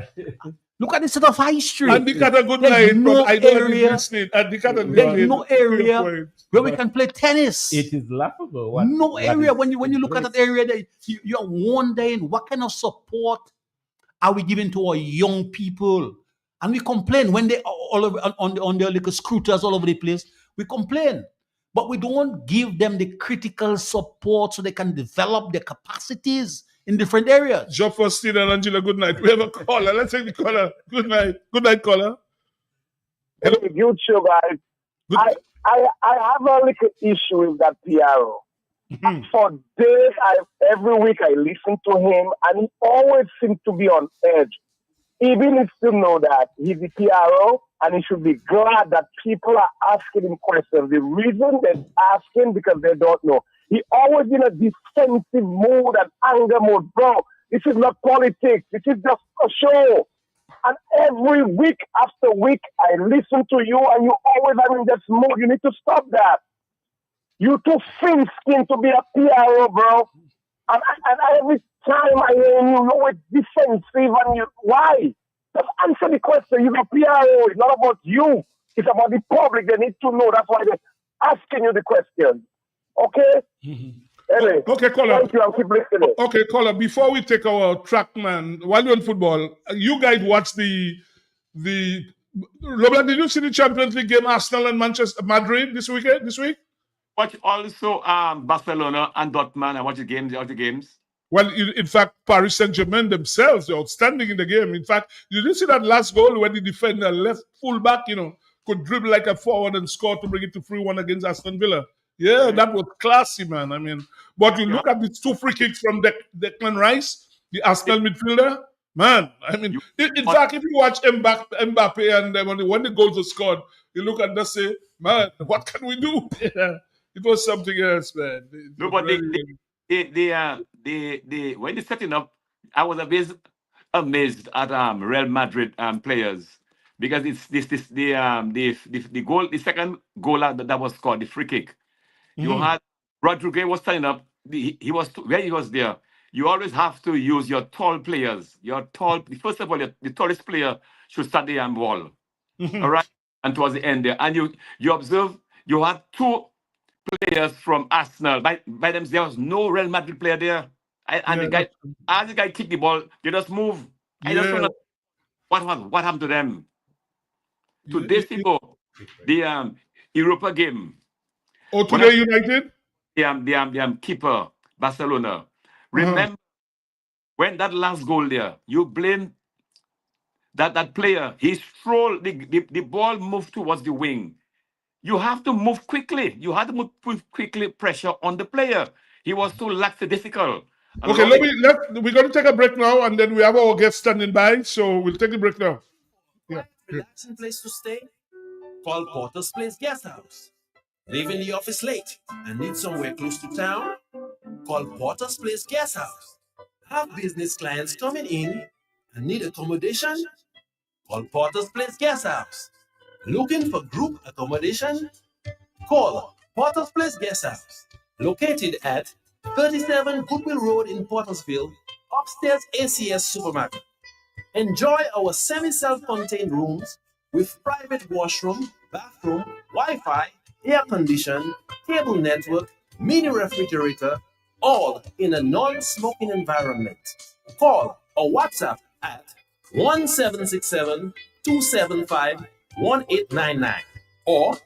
Look at the set of High Street. And the got a good There's night. no I don't area. listening. And the got a good There's night. no area where we can play tennis. It is laughable. No area. When you look at that area, you're wondering what kind of support are we giving to our young people? And we complain when they all over on their little scooters all over the place. We complain, but we don't give them the critical support so they can develop their capacities in different areas. Job for Steve and Angela, good night. We have a caller. Let's take the caller. Good night. Good night, caller. Hello. Good show, guys. I have a little issue with that PRO. For days, every week I listen to him, and he always seems to be on edge. Even if you know that he's the PRO, and he should be glad that people are asking him questions. The reason they're asking because they don't know. He always in a defensive mood and anger mode, bro. This is not politics. This is just a show. And every week after week, I listen to you, and you always are in this mood. You need to stop that. You too thin-skinned to be a PRO, bro. And every time I hear you, you're always defensive, and why? Just answer the question. You're a PRO. It's not about you. It's about the public. They need to know. That's why they're asking you the question. Okay? Anyway, okay, caller. Thank you. I'll keep listening. Okay, caller. Before we take our track, man, while you're on football, you guys watch the Robert, did you see the Champions League game, Arsenal and Madrid this week? Watch also Barcelona and Dortmund. I watch the games. Well, in fact, Paris Saint-Germain themselves, they're outstanding in the game. In fact, you didn't see that last goal when the defender left fullback, could dribble like a forward and score to bring it to 3-1 against Aston Villa. Yeah, that was classy, man. I mean, but you look at these two free kicks from Declan Rice, the Arsenal midfielder, man. I mean, in fact, if you watch Mbappe and when the goals are scored, you look at and say, man, what can we do? Yeah, it was something else, man. No, but they when they setting up, I was amazed at Real Madrid players because it's the goal, the second goal that was scored, the free kick. You had Rodriguez was standing up. He was there. You always have to use your tall players. First of all, the tallest player should start the ball. All right, and towards the end there, and you observe you had two players from Arsenal. By them, there was no Real Madrid player there. The guy, as the guy kicked the ball, they just move. I just don't know what happened to them. Today's people, the Europa game. Oh, today United? The keeper, Barcelona. Remember when that last goal there, you blame that player. He strolled, the ball moved towards the wing. You have to move quickly. You have to move quickly, pressure on the player. He was too lackadaisical. Okay, we're going to take a break now, and then we have our guest standing by, so we'll take a break now. Yeah. Relaxing place to stay? Call Porter's Place Guesthouse. Leaving the office late and need somewhere close to town? Call Porter's Place Guesthouse. Have business clients coming in and need accommodation? Call Porter's Place Guesthouse. Looking for group accommodation? Call Porter's Place Guesthouse. Located at 37 Goodwill Road in Portersville, upstairs ACS Supermarket. Enjoy our semi-self-contained rooms with private washroom, bathroom, Wi-Fi, air condition, cable network, mini refrigerator, all in a non-smoking environment. Call or WhatsApp at 1767-275-1899 or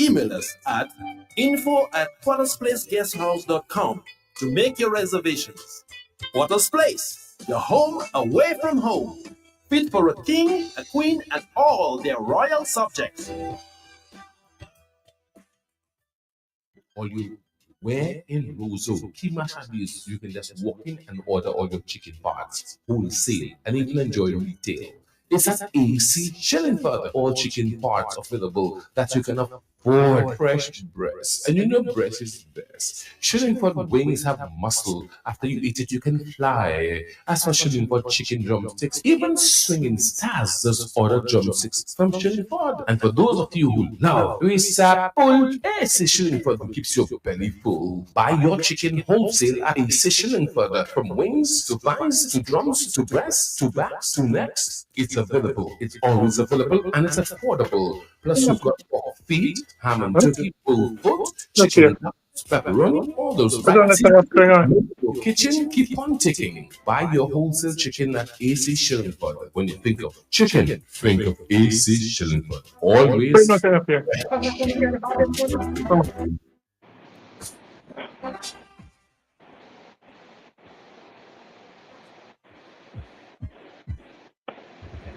Email us at info@pottersplaceguesthouse.com to make your reservations. Potter's Place, your home away from home. Fit for a king, a queen, and all their royal subjects. All you where in Roseau, Kima Hadis, you can just walk in and order all your chicken parts, wholesale, and you can enjoy retail. It's at AC Chilling Further, all chicken parts available that you can afford. Fresh breast, and you know breast is best. Shillingford wings have muscle. After you eat it, you can fly. As for Shillingford chicken drumsticks, even swinging stars just order drumsticks from Shillingford. And for those of you who love Risapul, AC Shillingford keeps your belly full. Buy your chicken wholesale at AC Shillingford. From wings to thighs to drums to breasts to backs to necks, it's available. It's always available and it's affordable. Plus, you've got pork feet, ham and turkey, bull foot, chicken, pepperoni, all those right. Your kitchen, keep on ticking. Buy your wholesale chicken at AC Shillingford. When you think of chicken, think of AC Shillingford. Always.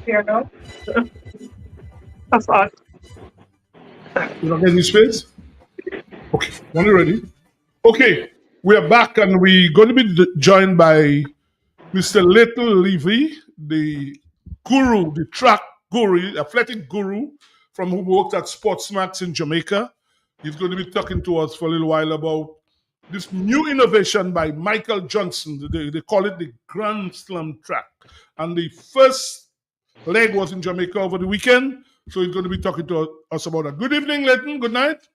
Here, no? That's fine. You not getting space? Okay, when you're ready. Okay, we are back and we're going to be joined by Mr. Little Levy, the guru, the track guru, athletic guru from who worked at Sportsmax in Jamaica. He's going to be talking to us for a little while about this new innovation by Michael Johnson. They call it the Grand Slam track. And the first leg was in Jamaica over the weekend. So he's going to be talking to us about that. Good evening, Leighton. Good night.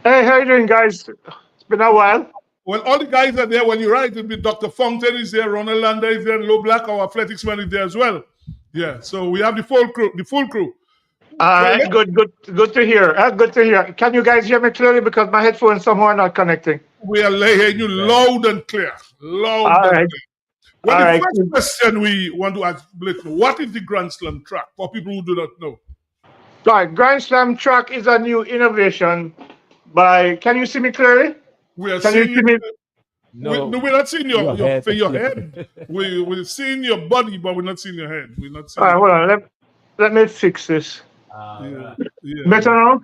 Hey, how you doing, guys? It's been a while. Well, all the guys are there. When you write, it'll be Dr. Fountain is there, Ronald Lander is there, and Low Black, our athletics man, is there as well. Yeah, so we have the full crew. All right, good to hear. Good to hear. Can you guys hear me clearly? Because my headphones somehow are not connecting. We are hearing you loud and clear. Loud and clear. Well, the first question we want to ask Blake, what is the Grand Slam track for people who do not know? Right, Grand Slam track is a new innovation by, can you see me clearly? We are can seeing you see me? No. We're not seeing your head. We're seeing your body, but we're not seeing your head. We're not seeing. All right, hold on. Let me fix this. Yeah. Better now?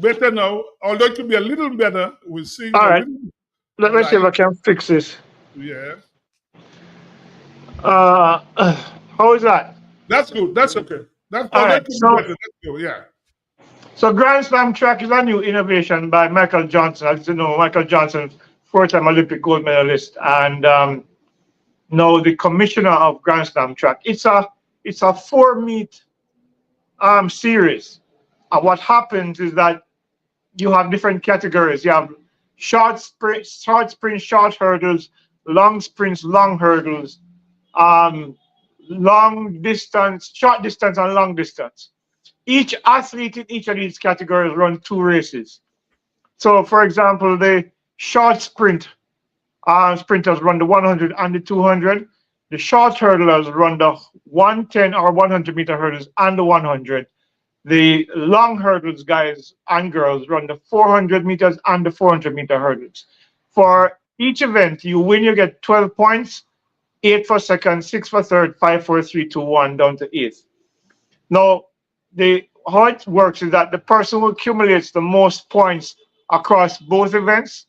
Better now. Although it could be a little better. We're seeing. All right. Let me see if I can fix this. Yeah. How is that? That's good. That's okay. That right, could be better. Let's go. Yeah. So Grand Slam track is a new innovation by Michael Johnson. As you know, Michael Johnson, four-time Olympic gold medalist, and now the commissioner of Grand Slam track. It's a 4-meet series. And what happens is that you have different categories. You have short sprints, short hurdles, long sprints, long hurdles, long distance, short distance, and long distance. Each athlete in each of these categories run 2 races. So, for example, the short sprint sprinters run the 100 and the 200. The short hurdlers run the 110 or 100 meter hurdles and the 100. The long hurdles guys and girls run the 400 meters and the 400 meter hurdles. For each event, you win, you get 12 points, 8 for second, 6 for third, 5, 4, 3, 2, 1, down to 8th. Now, how it works is that the person who accumulates the most points across both events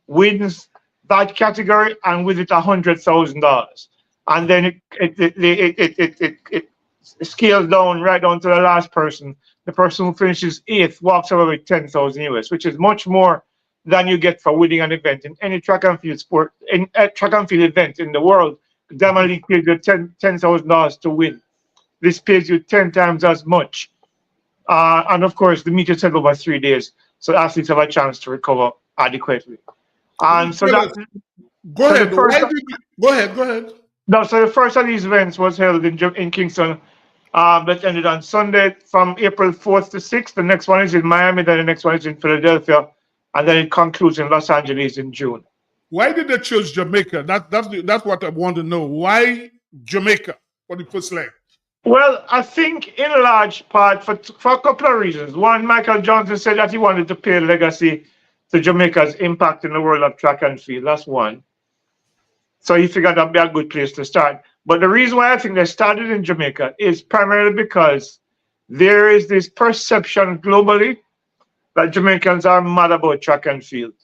wins that category and with it $100,000. And then it scales down right down to the last person. The person who finishes 8th walks away with 10,000 US, which is much more than you get for winning an event in any track and field sport, in a track and field event in the world. Diamond League pays you $10,000 to win. This pays you 10 times as much. And of course, the meet is held over 3 days, so athletes have a chance to recover adequately. And so that. Go ahead. Go ahead. No, so the first of these events was held in Kingston. That ended on Sunday from April 4th to 6th. The next one is in Miami, then the next one is in Philadelphia, and then it concludes in Los Angeles in June. Why did they choose Jamaica? That's what I want to know. Why Jamaica for the first leg? Well, I think in large part for a couple of reasons. One, Michael Johnson said that he wanted to pay legacy to Jamaica's impact in the world of track and field. That's one. So he figured that'd be a good place to start. But the reason why I think they started in Jamaica is primarily because there is this perception globally that Jamaicans are mad about track and field,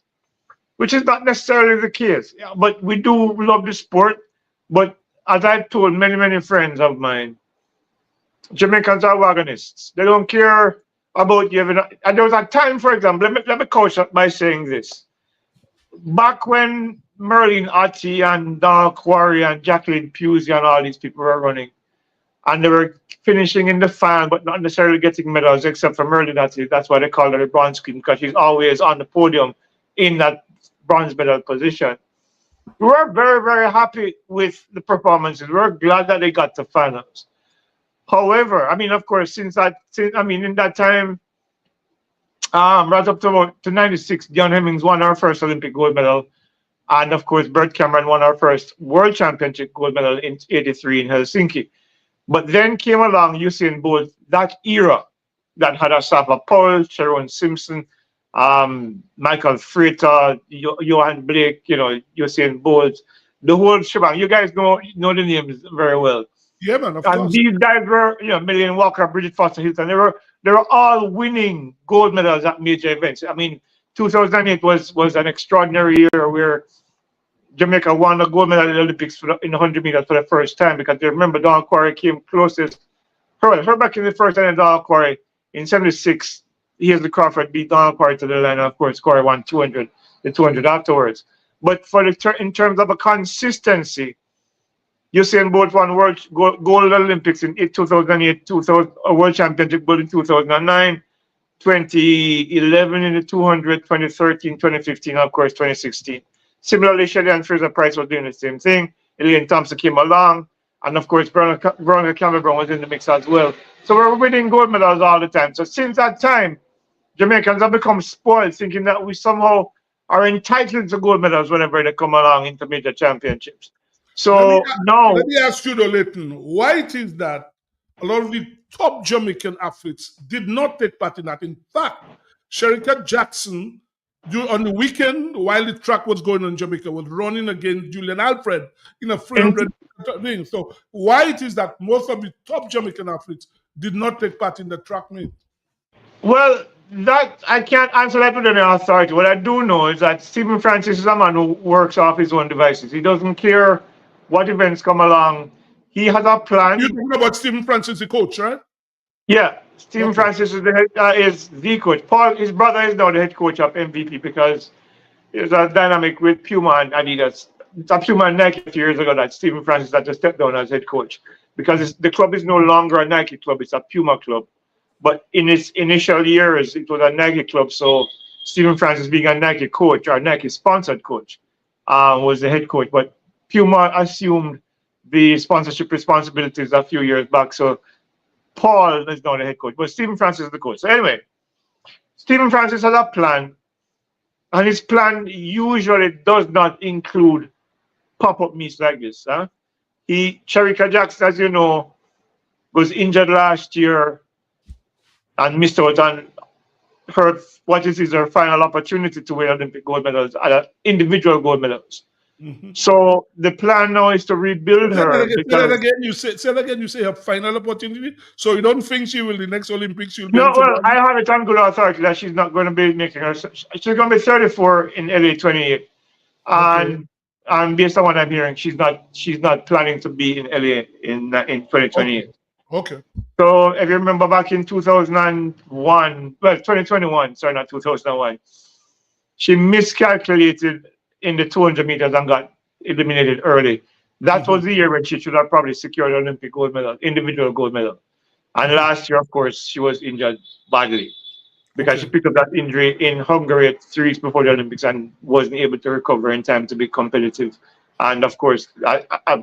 which is not necessarily the case. Yeah, but we do love the sport. But as I've told many, many friends of mine, Jamaicans are wagonists. They don't care about you. And there was a time, for example, let me coach up by saying this. Back when Merlin Ati and Donald Quarry and Jacqueline Pusey and all these people were running, and they were finishing in the final, but not necessarily getting medals, except for Merlin Ati. That's why they call her the bronze queen, because she's always on the podium in that bronze medal position. We were very, very happy with the performances. We were glad that they got to finals. However, I mean, of course, in that time, right up to 96, John Hemmings won our first Olympic gold medal. And of course, Bert Cameron won our first World Championship gold medal in '83 in Helsinki. But then came along Usain Bolt, that era that had Asafa Powell, Sharon Simpson, Michael Frater, Johan Blake, Usain Bolt, the whole shebang. You guys know the names very well. Yeah, man, of and course. These guys were, Million Walker, Bridget Foster Hilton. They were all winning gold medals at major events. I mean, 2008 was an extraordinary year where Jamaica won a gold medal in the Olympics in 100 meters for the first time, because they remember Donald Quarry came closest. Her back in the first time, Donald Quarry in '76. Here's Crawford beat Donald Quarry to the line, and of course, Quarry won the 200 afterwards. But in terms of a consistency, Usain Bolt won gold Olympics in 2008, a World Championship gold in 2009, 2011 in the 200, 2013, 2015, of course, 2016. Similarly, Shelley and Fraser Price was doing the same thing. Elaine Thompson came along, and of course, Veronica Campbell-Brown was in the mix as well. So we're winning gold medals all the time. So since that time, Jamaicans have become spoiled, thinking that we somehow are entitled to gold medals whenever they come along into major championships. So now, let me ask you, though, Leighton, why it is that a lot of the top Jamaican athletes did not take part in that? In fact, Sherika Jackson, on the weekend, while the track was going on in Jamaica, was running against Julian Alfred in a 300 thing. So why it is that most of the top Jamaican athletes did not take part in the track meet? Well, that I can't answer that with any authority. What I do know is that Stephen Francis is a man who works off his own devices. He doesn't care what events come along. He has a plan. You're talking about Stephen Francis, the coach, right? Yeah, Stephen Francis is the coach. Paul, his brother, is now the head coach of MVP, because there's a dynamic with Puma and Adidas. It's a Puma and Nike a few years ago that Stephen Francis had to step down as head coach, because the club is no longer a Nike club, it's a Puma club. But in its initial years, it was a Nike club, so Stephen Francis, being a Nike coach, or Nike sponsored coach, was the head coach. But Puma assumed the sponsorship responsibilities a few years back, so Paul is now the head coach, but Stephen Francis is the coach. So anyway, Stephen Francis has a plan, and his plan usually does not include pop-up meets like this. Sherika Jackson, as you know, was injured last year and missed out on her final opportunity to win Olympic gold medals, individual gold medals. Mm-hmm. So the plan now is to rebuild her. Say that again. You say her final opportunity. So you don't think she will the next Olympics? She'll be I have it on good authority that she's not going to be making her. She's going to be 34 in LA 28, and based on what I'm hearing, she's not planning to be in LA in 2028. Okay. So if you remember back in 2021, sorry, not 2001, she miscalculated in the 200 meters and got eliminated early. That was the year when she should have probably secured an Olympic gold medal, individual gold medal. And last year, of course, she was injured badly because she picked up that injury in Hungary 3 weeks before the Olympics and wasn't able to recover in time to be competitive. And of course,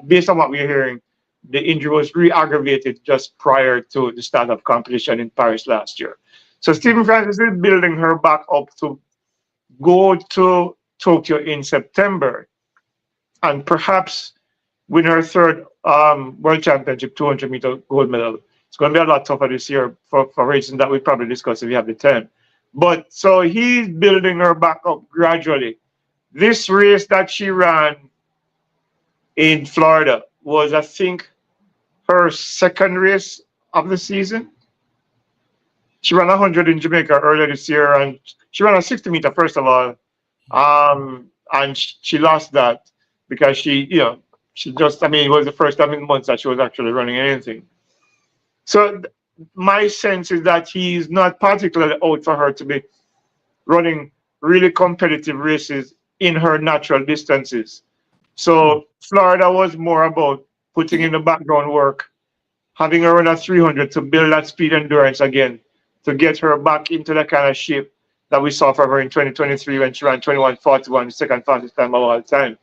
based on what we're hearing, the injury was re-aggravated just prior to the start of competition in Paris last year. So Stephen Francis is building her back up to go to Tokyo in September, and perhaps win her third World Championship 200-meter gold medal. It's going to be a lot tougher this year for reasons that we probably discuss if we have the time. But so he's building her back up gradually. This race that she ran in Florida was, I think, her second race of the season. She ran 100 in Jamaica earlier this year, and she ran a 60-meter first of all, and she lost that because she just, I mean, it was the first time in months that she was actually running anything. So my sense is that he's not particularly out for her to be running really competitive races in her natural distances. So Florida was more about putting in the background work, having her run a 300 to build that speed endurance again, to get her back into the kind of shape that we saw from her in 2023 when she ran 21:41, the second fastest time of all time.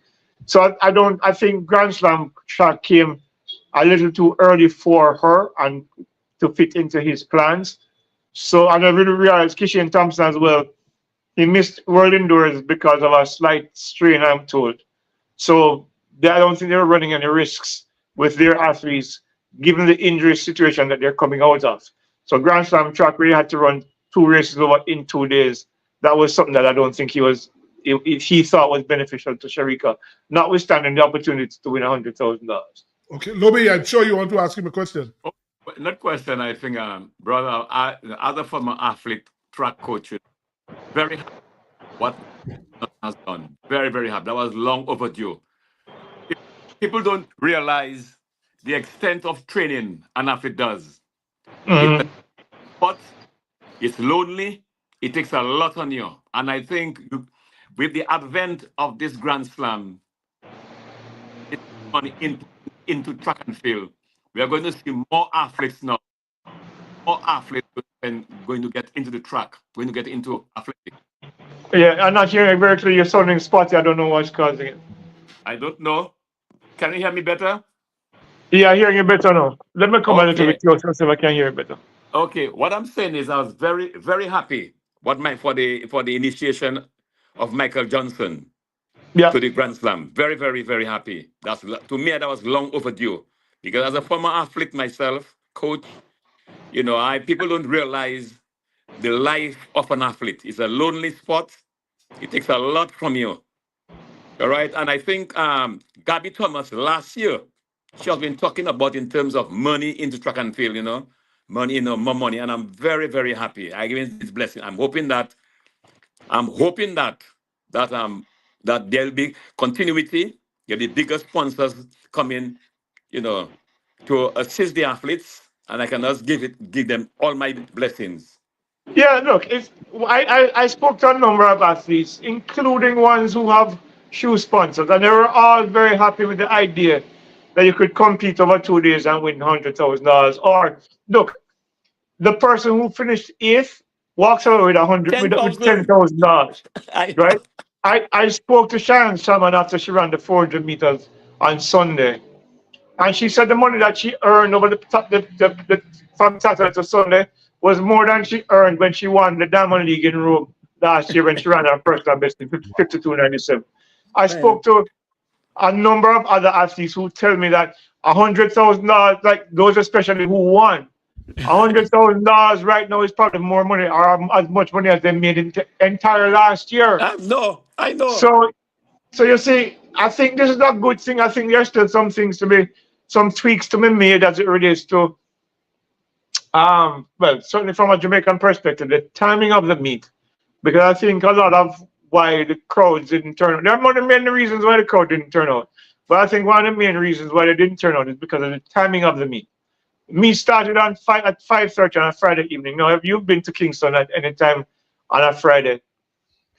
So I think Grand Slam track came a little too early for her and to fit into his plans. So and I really realized Kishan Thompson as well, he missed World Indoors because of a slight strain, I'm told. So I don't think they're running any risks with their athletes, given the injury situation that they're coming out of. So Grand Slam track really had to run 2 races over in 2 days. That was something that I don't think he thought was beneficial to Sharika, notwithstanding the opportunity to win $100,000. Okay, Lobby, I'm sure you want to ask him a question. Oh, not question, I think, brother, other former athlete, track coach, very happy what has done. Very, very happy. That was long overdue. People don't realize the extent of training an athlete does. But it's lonely. It takes a lot on you. And I think with the advent of this Grand Slam, it's money into track and field. We are going to see more athletes now. More athletes going to get into the track, going to get into athletics. Yeah, I'm not hearing very clearly. You're sounding spotty. I don't know what's causing it. I don't know. Can you hear me better? Yeah, I'm hearing you better now. Let me come a little bit closer so I can hear you better. Okay, what I'm saying is I was very, very happy for the initiation of Michael Johnson to the Grand Slam. Very, very, very happy. To me, that was long overdue. Because as a former athlete myself, coach, people don't realize the life of an athlete. It's a lonely sport. It takes a lot from you. All right. And I think Gabby Thomas last year, she has been talking about in terms of money into track and field, money, more money. And I'm very, very happy. I give it this blessing. I'm hoping that there'll be continuity. There'll be bigger sponsors coming, to assist the athletes, and I can just give them all my blessings. Yeah, look, I spoke to a number of athletes, including ones who have shoe sponsors, and they were all very happy with the idea that you could compete over 2 days and win $100,000. Or look, the person who finished 8th walks away with $10,000. Right? I spoke to Sharon Salmon after she ran the 400 meters on Sunday, and she said the money that she earned over from Saturday to Sunday was more than she earned when she won the Diamond League in Rome last year when she ran her personal best in 52.97. I spoke to a number of other athletes who tell me that $100,000, like those especially who won, $100,000 right now is probably more money or as much money as they made in the entire last year. I know. So you see, I think this is a good thing. I think there's still some tweaks to be made as it relates to, certainly from a Jamaican perspective, the timing of the meet. Because I think a lot of why the crowds didn't turn out, there are many reasons why the crowd didn't turn out. But I think one of the main reasons why they didn't turn out is because of the timing of the meet. Meet started at 5:30 on a Friday evening. Now, if you've been to Kingston at any time on a Friday,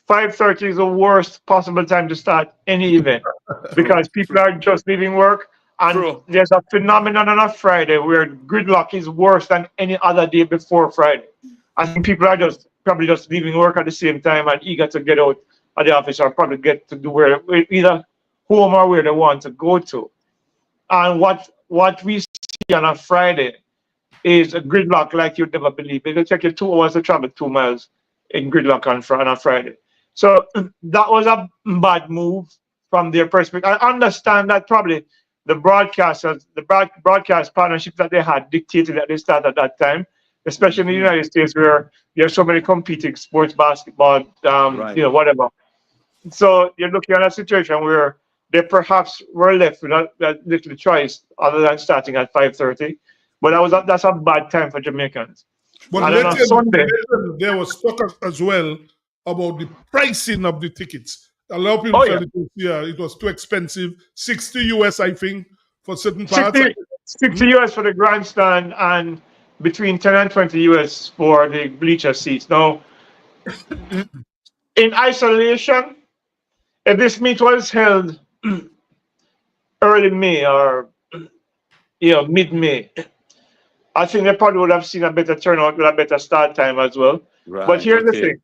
5:30 is the worst possible time to start any event because people are just leaving work. And there's a phenomenon on a Friday where gridlock is worse than any other day before Friday. I think people are probably just leaving work at the same time and eager to get out of the office or probably get to do either home or where they want to go to. And what we see on a Friday is a gridlock like you'd never believe. It'll take you 2 hours to travel 2 miles in gridlock on a Friday. So that was a bad move from their perspective. I understand that probably the broadcasters, broadcast partnerships that they had dictated at the start at that time, especially in the United States where you have so many competing sports, basketball, whatever. So you're looking at a situation where they perhaps were left with a little choice other than starting at 5:30. But that's a bad time for Jamaicans. But and then on Sunday, there was talk as well about the pricing of the tickets. A lot of people felt it was too expensive. 60 US, I think, for certain parts. 60 US for the grandstand and between 10 and 20 US for the bleacher seats. Now, in isolation, if this meet was held early May or mid-May, I think they probably would have seen a better turnout with a better start time as well. Right, but here's the thing.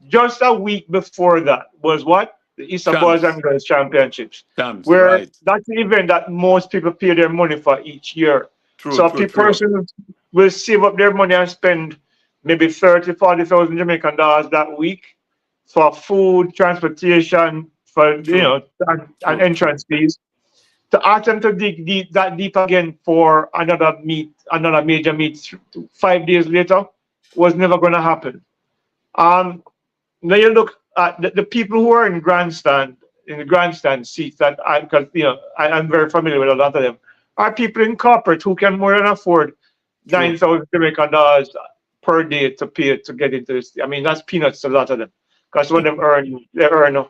Just a week before that was what? The Easter Boys and Girls Championships. That's the event that most people pay their money for each year. So a person will save up their money and spend maybe 30,000, 40,000 Jamaican dollars that week for food, transportation, for and entrance fees. To ask them to dig that deep again for another major meet 5 days later was never going to happen. Now you look at the people who are in the grandstand seats that I'm very familiar with a lot of them, are people in corporate who can more than afford 9,000 Jamaican dollars per day to pay to get into this. I mean, that's peanuts to a lot of them. Because when they earn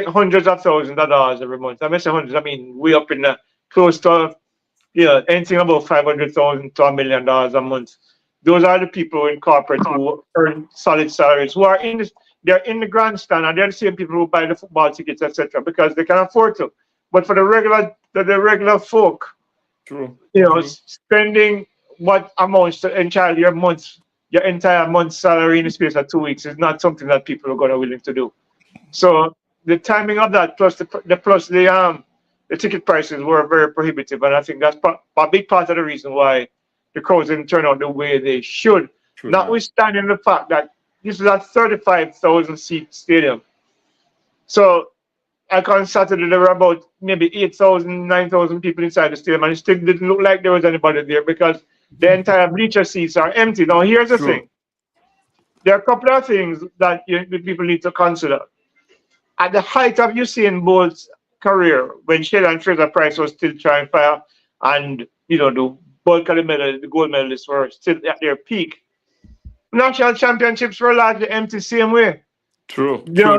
hundreds of thousands of dollars every month. I say hundreds, I mean way up in the close to anything about 500,000 to $1 million a month. Those are the people in corporate who earn solid salaries, who are they're in the grandstand, and they're the same people who buy the football tickets, etc., because they can afford to. But for the regular folk, spending what amounts to entirely your entire month's salary in the space of 2 weeks is not something that people are going to willing to do. So the timing of that plus the ticket prices were very prohibitive, and I think that's a big part of the reason why the crowds didn't turn out the way they should. Notwithstanding the fact that this is a 35,000 seat stadium. So on Saturday there were about maybe 8,000, 9,000 people inside the stadium, and it still didn't look like there was anybody there because the entire bleacher seats are empty. Now here's the thing. There are a couple of things that people need to consider. At the height of Usain Bolt's career, when Sheldon Fraser-Price was still trying fire, and the bulk of the gold medalists were still at their peak, national championships were largely empty same way. True. You're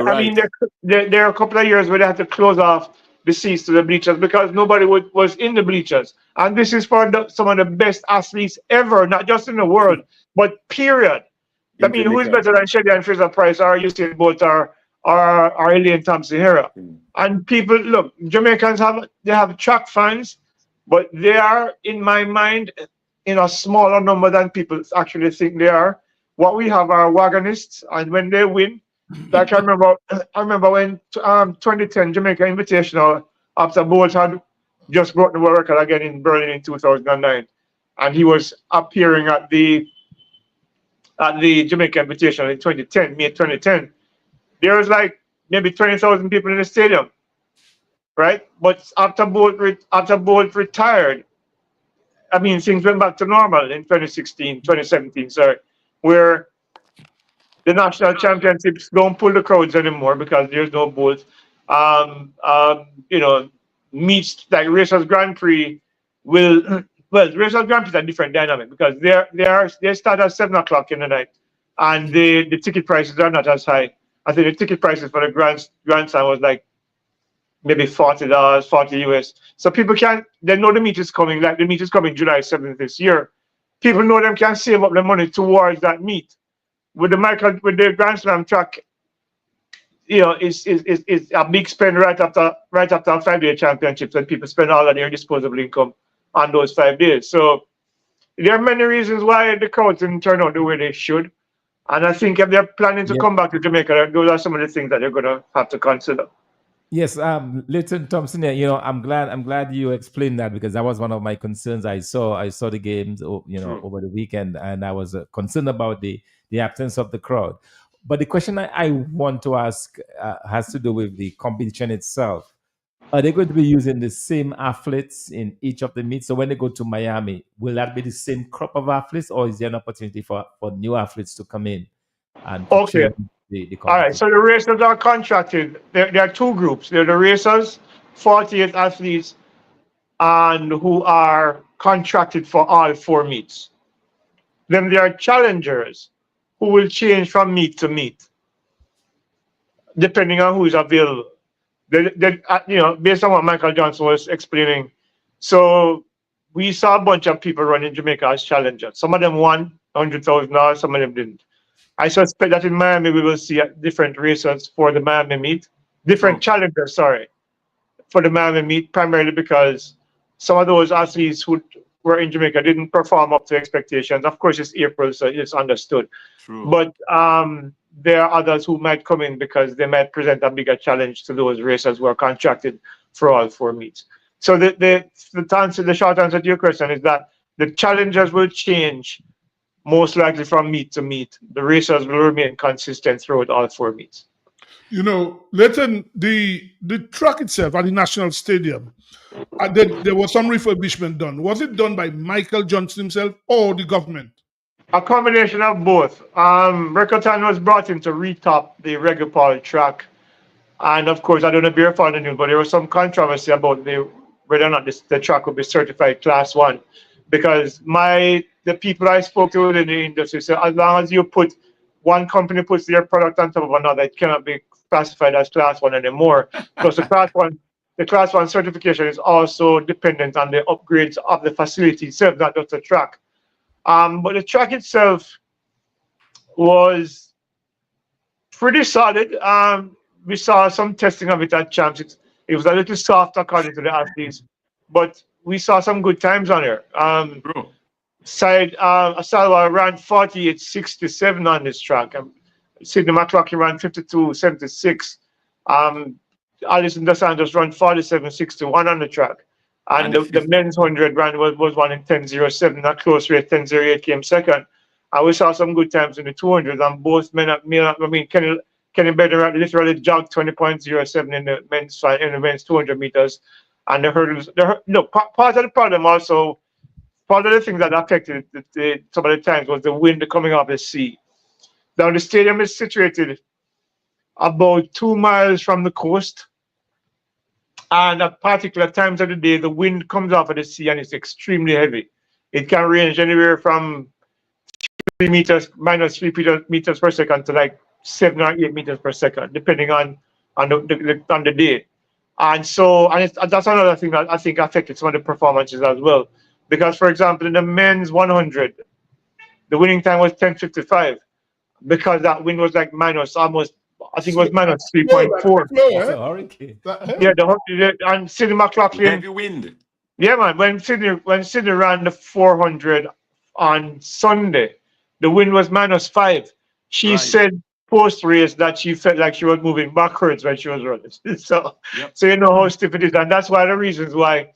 right. There are a couple of years where they had to close off the seats to the bleachers because nobody was in the bleachers. And this is for some of the best athletes ever, not just in the world, but period. I mean, who is better than Sheldon Fraser-Price or Usain Bolt or Elaine Thompson-Herah? And people, look, Jamaicans have track fans, but they are, in my mind, in a smaller number than people actually think they are. What we have are wagonists, and when they win, like I remember when 2010 Jamaica Invitational, after Bolt had just broke the world record again in Berlin in 2009, and he was appearing at the Jamaica Invitational in 2010, May 2010. There was like maybe 20,000 people in the stadium, right? But after Bolt retired, I mean, things went back to normal in 2017, sorry, where the national championships don't pull the crowds anymore because there's no Bolt. Meets like Racers Grand Prix Racers Grand Prix is a different dynamic because they start at 7 o'clock in the night, and the ticket prices are not as high. I think the ticket prices for the grandstand was like maybe $40, 40 US. So people they know the meet is coming, like the meet is coming July 7th this year. People know them can save up the money towards that meet. With the Grand Slam track, is a big spend right after a 5-day championships, and people spend all of their disposable income on those 5 days. So there are many reasons why the crowds didn't turn out the way they should. And I think if they're planning to come back to Jamaica, those are some of the things that they're going to have to consider. Yes, Leighton Thompson, I'm glad you explained that because that was one of my concerns. I saw the games, over the weekend, and I was concerned about the absence of the crowd. But the question I want to ask has to do with the competition itself. Are they going to be using the same athletes in each of the meets? So when they go to Miami, will that be the same crop of athletes, or is there an opportunity for new athletes to come in and to Okay. change the All right. competition? So the racers are contracted. There are two groups. There are the racers, 48 athletes, and who are contracted for all 4 meets. Then there are challengers who will change from meet to meet, depending on who is available. Based on what Michael Johnson was explaining. So we saw a bunch of people running Jamaica as challengers. Some of them won $100,000, some of them didn't. I suspect that in Miami we will see different races for the Miami meet, different challengers, sorry, for the Miami meet, primarily because some of those athletes who were in Jamaica didn't perform up to expectations. Of course, it's April, so it's understood. True. But there are others who might come in because they might present a bigger challenge to those racers who are contracted for all 4 meets. So the short answer to your question is that the challengers will change most likely from meet to meet. The racers will remain consistent throughout all 4 meets. You know, Leighton, the track itself at the National Stadium, there was some refurbishment done. Was it done by Michael Johnson himself or the government? A combination of both. Recotan was brought in to retop the Regupol track. And of course, I don't know if you're following the news, but there was some controversy about whether or not the track would be certified Class 1. Because the people I spoke to in the industry said, as long as you put one company puts their product on top of another, it cannot be classified as Class 1 anymore. Because the Class 1 certification is also dependent on the upgrades of the facility itself, not just the track. But the track itself was pretty solid. We saw some testing of it at Champs. It was a little soft according to the athletes, but we saw some good times on there. Asalwa ran 48.67 on this track. Sidney McLaughlin ran 52.76. Alison Dos Santos ran 47.61 on the track. And the men's 100 ran was one in 10.07, not close rate, 10.08 came second. And we saw some good times in the 200, and both men, Kenny Bednar literally jogged 20.07 in the men's 200 meters. And the hurdles, part of the problem also, part of the things that affected some of the times was the wind coming off the sea. Now the stadium is situated about 2 miles from the coast. And at particular times of the day, the wind comes off of the sea and it's extremely heavy. It can range anywhere from 3 meters, minus 3 meters per second to like 7 or 8 meters per second, depending on the day. And so, that's another thing that I think affected some of the performances as well. Because, for example, in the men's 100, the winning time was 10.55 because that wind was like minus almost, I think it was minus 3.4. It's a hurricane. Yeah, and Sidney McLaughlin. Heavy wind. Yeah, man. When Sidney ran the 400 on Sunday, the wind was minus 5. She said post race that she felt like she was moving backwards when she was running. So you know how stiff it is, and that's one of the reasons why,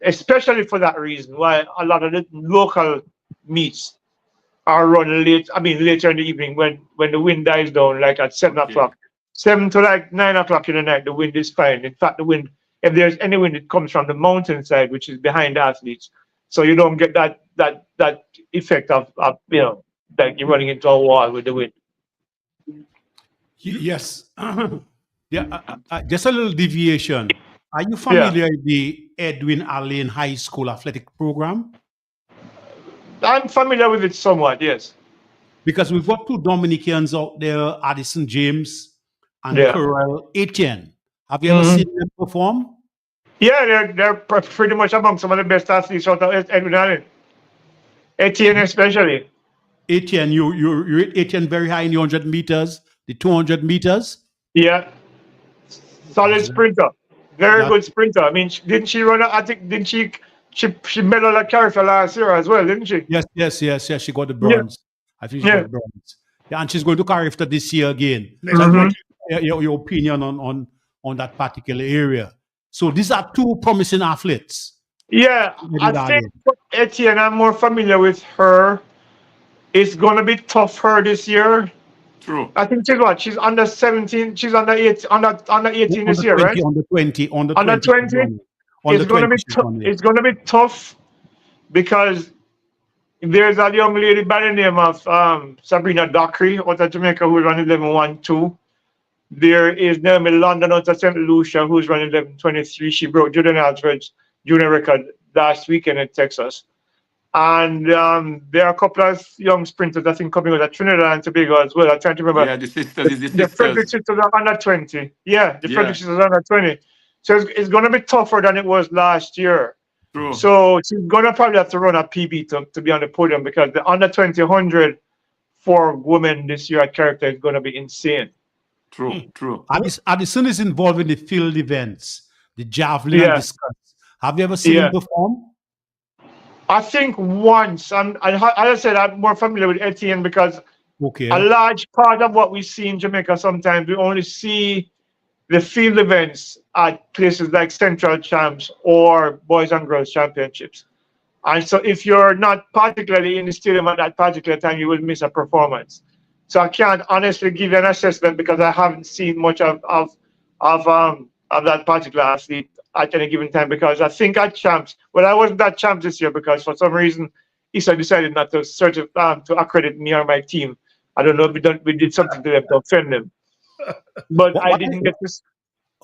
especially for that reason, why a lot of the local meets are run late. I mean, later in the evening when the wind dies down, like at 7 o'clock, 7 to like 9 o'clock in the night. The wind is fine. In fact, the wind, if there's any wind, it comes from the mountainside, which is behind the athletes. So you don't get that effect of like you're running into a wall with the wind. Yes. Just a little deviation. Are you familiar with the Edwin Allen High School athletic program? I'm familiar with it somewhat, yes. Because we've got 2 Dominicans out there, Addison James and Corel Etienne. Have you ever seen them perform? Yeah, they're pretty much among some of the best athletes out of Edwin Allen. Etienne especially. Etienne, you rate Etienne very high in the 100 meters, the 200 meters? Yeah. Solid sprinter. Very good sprinter. I mean, didn't she medal at Carifel last year as well, didn't she? Yes. She got the bronze. I think she got the bronze. Yeah, and she's going to Carifel this year again. So I'd like your opinion on that particular area. So these are 2 promising athletes. Yeah, I think Etienne, I'm more familiar with her. It's going to be tough for her this year True. I think she's what? She's under 17. She's under 8, under 18 this year, right? Under 20, under Under 20. 20. Under It's gonna 20, be it's gonna be tough because there's a young lady by the name of Sabrina Dockery out of Jamaica who's running 11.12. There is Naomi London out of St. Lucia who's running 11.23. She broke Julian Alfred's junior record last weekend in Texas. And there are a couple of young sprinters, I think, coming out of Trinidad and Tobago as well. I'm trying to remember. Yeah, the sisters. The Frederick sisters are under 20. Yeah, the Frederick sisters are under 20. So it's going to be tougher than it was last year. True. So she's going to probably have to run a PB to be on the podium because the under 20 for women this year at character is going to be insane. True, true. Addison is involved in the field events, the javelin and discus. Have you ever seen him perform? I think once. As I said, I'm more familiar with Etienne because a large part of what we see in Jamaica sometimes, we only see the field events at places like Central Champs or Boys and Girls Championships. And so if you're not particularly in the stadium at that particular time, you will miss a performance. So I can't honestly give you an assessment because I haven't seen much of that particular athlete at any given time, because I think at Champs, well, I wasn't at Champs this year because for some reason ISA decided not to to accredit me or my team. I don't know if we did something to them to offend them. But I didn't get this.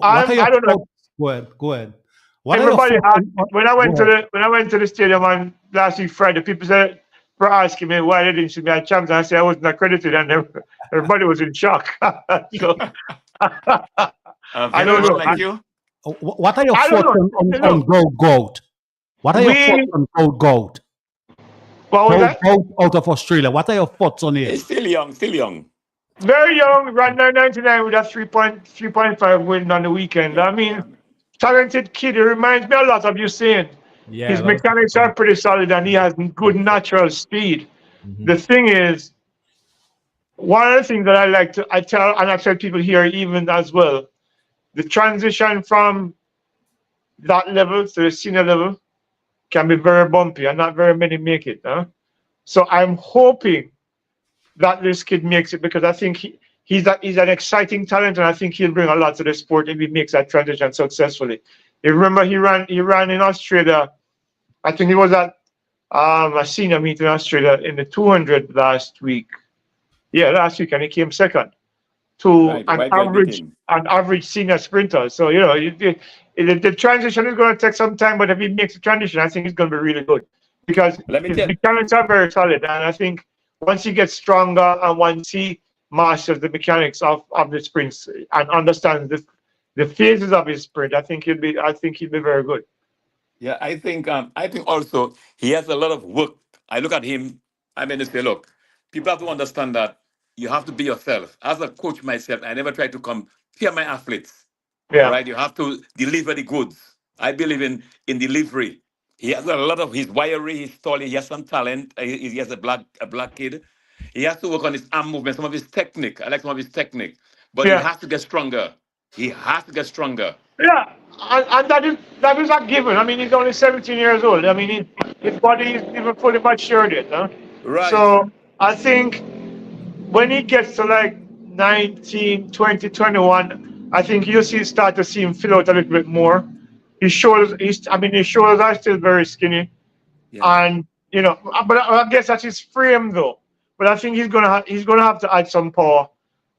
I don't know. Go ahead. Everybody when I went to the stadium on last week Friday, people were asking me why they didn't see me at Champs, and I said I wasn't accredited, and everybody was in shock. So, I don't know. Like you? What are your thoughts on Gold? What are your thoughts on Gold? What was that? Gold out of Australia. What are your thoughts on it? He's still young. Very young, ran 9.99 with a 3.5 win on the weekend. I mean, talented kid. He reminds me a lot of Usain. Yeah, his mechanics are pretty solid, and he has good natural speed. The thing is, one of the things that I tell people here even as well, the transition from that level to the senior level can be very bumpy, and not very many make it. So I'm hoping that this kid makes it, because I think he's an exciting talent, and I think he'll bring a lot to the sport if he makes that transition successfully. You remember he ran in Australia. I think he was at a senior meet in Australia in the 200 last week. Yeah, last week, and he came second to an average senior sprinter. So the transition is going to take some time, but if he makes the transition, I think it's going to be really good, because his mechanics are very solid, and I think once he gets stronger and once he masters the mechanics of the sprints and understands the phases of his sprint, I think he'll be very good. Yeah, I think also he has a lot of work. I look at him, I mean to say, look, people have to understand that you have to be yourself. As a coach myself, I never try to compare my athletes. Yeah. Right? You have to deliver the goods. I believe in delivery. He has a lot of his wiry, he's tall, he has some talent. He has a black kid. He has to work on his arm movement, some of his technique. I like some of his technique. But he has to get stronger. He has to get stronger. Yeah, and that is a given. I mean, he's only 17 years old. I mean, his body is even fully matured yet. Right. So I think when he gets to like 19, 20, 21, I think you'll start to see him fill out a little bit more. His shoulders are still very skinny, and but I guess that's his frame though. But I think he's gonna have to add some power,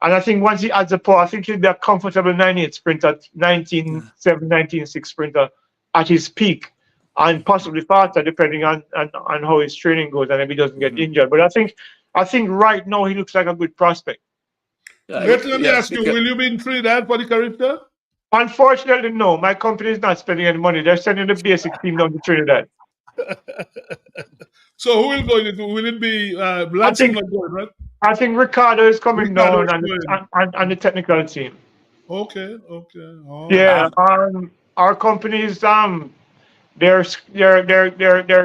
and I think once he adds the power, I think he'll be a comfortable 9.8 sprinter, 19.7, 19.6 sprinter at his peak, and possibly faster depending on how his training goes and if he doesn't get injured. But I think right now he looks like a good prospect. Let me ask you, will you be in Trinidad for the character? Unfortunately, no. My company is not spending any money. They're sending the basic team down to Trinidad. So who will go? Will it be Lansing going, right? I think Ricardo is coming down on the technical team. Okay. Yeah. Our companies they're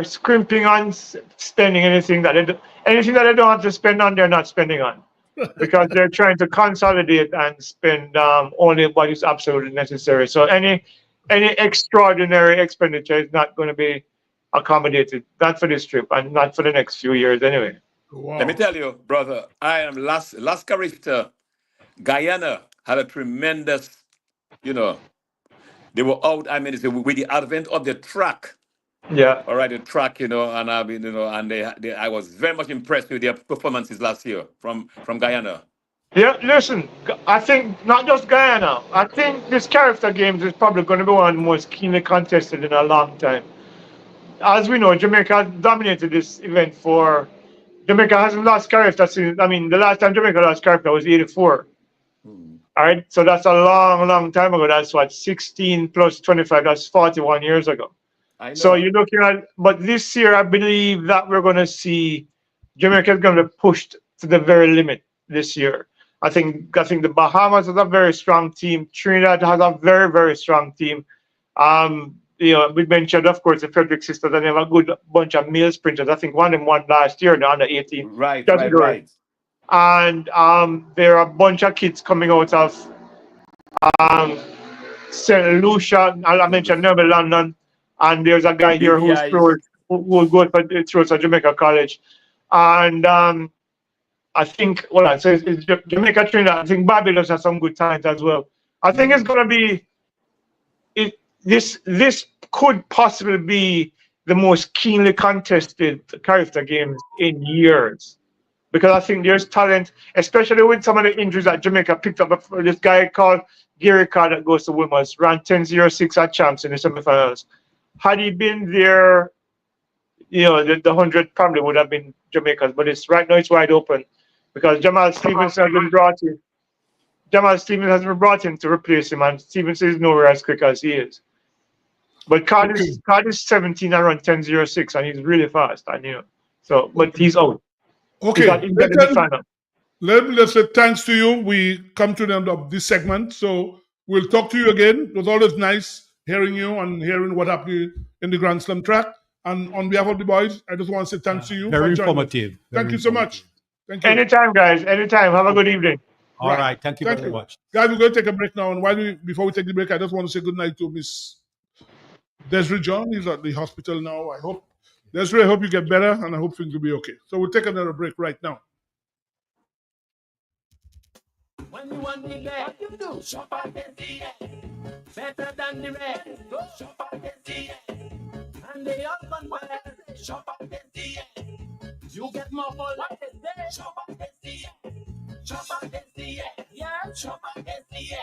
scrimping on spending anything that they don't have to spend on. They're not spending on. Because they're trying to consolidate and spend only what is absolutely necessary. So any extraordinary expenditure is not going to be accommodated, not for this trip and not for the next few years anyway. Wow. Let me tell you, brother, I am Las Carifta, Guyana had a tremendous, they were out, with the advent of the track. Yeah. All right, the track, and I've been, and I was very much impressed with their performances last year from Guyana. Yeah, listen, I think not just Guyana. I think this character games is probably going to be one of the most keenly contested in a long time. As we know, Jamaica dominated this event for. Jamaica hasn't lost character since. I mean, the last time Jamaica lost character was '84. All right, so that's a long, long time ago. That's what 16 plus 25. That's 41 years ago. I know. So you're looking at, but this year I believe that we're going to see Jamaica is going to be pushed to the very limit this year. I think the Bahamas has a very strong team. Trinidad has a very, very strong team. We mentioned, of course, the Frederick sisters, and they have a good bunch of male sprinters. I think one of them won last year in the under 18 category. Right. And there are a bunch of kids coming out of St. Lucia. I mentioned Neville London, and there's a guy here who goes through Jamaica College, and I think it's Jamaica Trinidad. I think Barbados has some good talent as well. I think it's going to be this could possibly be the most keenly contested character games in years. Because I think there's talent, especially with some of the injuries that Jamaica picked up. This guy called Gary Carr that goes to Wimmers, ran 10.06 at champs in the semifinals. Had he been there, the 100 probably would have been Jamaica's. But right now it's wide open because Jamal Stevenson has been brought in. Jamal Stevenson has been brought in to replace him, and Stevenson is nowhere as quick as he is. But Card is 17 around 10.06, and he's really fast. And but he's out. Okay. Let me say thanks to you. We come to the end of this segment, so we'll talk to you again. It was always nice hearing you and hearing what happened in the Grand Slam track. And on behalf of the boys, I just want to say thanks to you. Very informative. Thank you so much. Thank you. Anytime, guys. Anytime. Have a good evening. All right. Thank you very much. Guys, we're going to take a break now. And before we take the break, I just want to say good night to Miss Desiree John. He's at the hospital now. Desiree, I hope you get better, and I hope things will be okay. So we'll take another break right now. When you want the best, you do shop at SDA. Better than the rest, go shop at SDA. And the husband well, shop at SDA. You get more for life, shop at SDA. Shop at SDA, yeah, shop at SDA.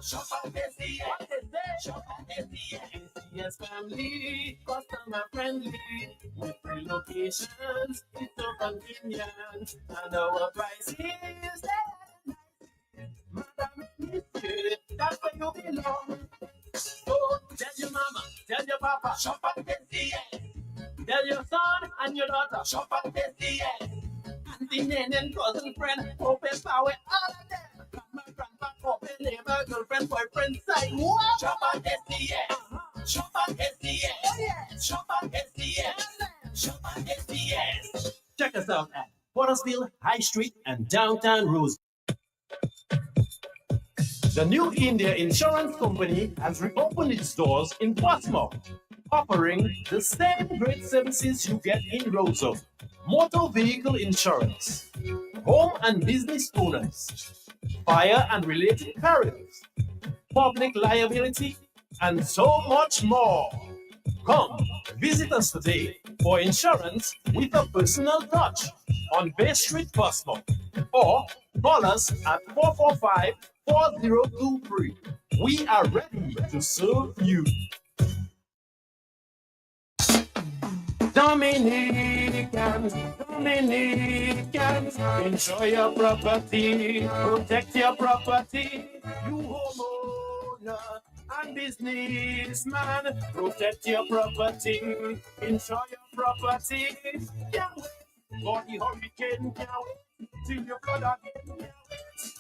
Shop at SDA, what is that? Shop at SDA. SDA's family, customer friendly, with free locations, it's so convenient, and our prices. Madam, that's where you belong. So tell your mama, tell your papa, shop at SDA. Tell your son and your daughter, shop at SDA. Auntie, nan, and cousin, friend, open power, all of them. Grandma, grandpa, open neighbor, girlfriend, boyfriend, side. What? Shop at SDA. Shop at SDA. Oh, yeah. Shop at SDA. Shop at SDA. Check us out at Pottersville, High Street, and downtown Rose. The New India Insurance Company has reopened its doors in Portsmouth, offering the same great services you get in Roseau. Motor vehicle insurance, home and business owners, fire and related perils, public liability, and so much more. Come, visit us today for insurance with a personal touch on Bay Street, Portsmouth, or call us at 445-4023. We are ready to serve you. Dominicans, insure your property, protect your property. You homeowner and businessman, protect your property, insure your property. Can't wait for the hurricane, can't wait till your flood again, can't wait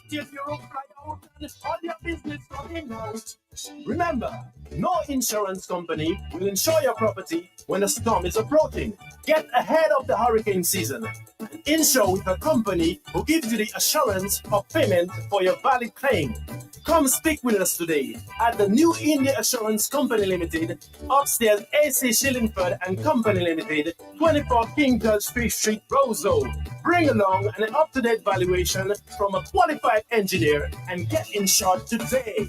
till your roof fly out and all your business coming out. Remember, no insurance company will insure your property when a storm is approaching. Get ahead of the hurricane season and insure with a company who gives you the assurance of payment for your valid claim. Come speak with us today at the New India Assurance Company Limited, upstairs AC Shillingford and Company Limited, 24 King George Street, Roseau. Bring along an up-to-date valuation from a qualified engineer and get insured today.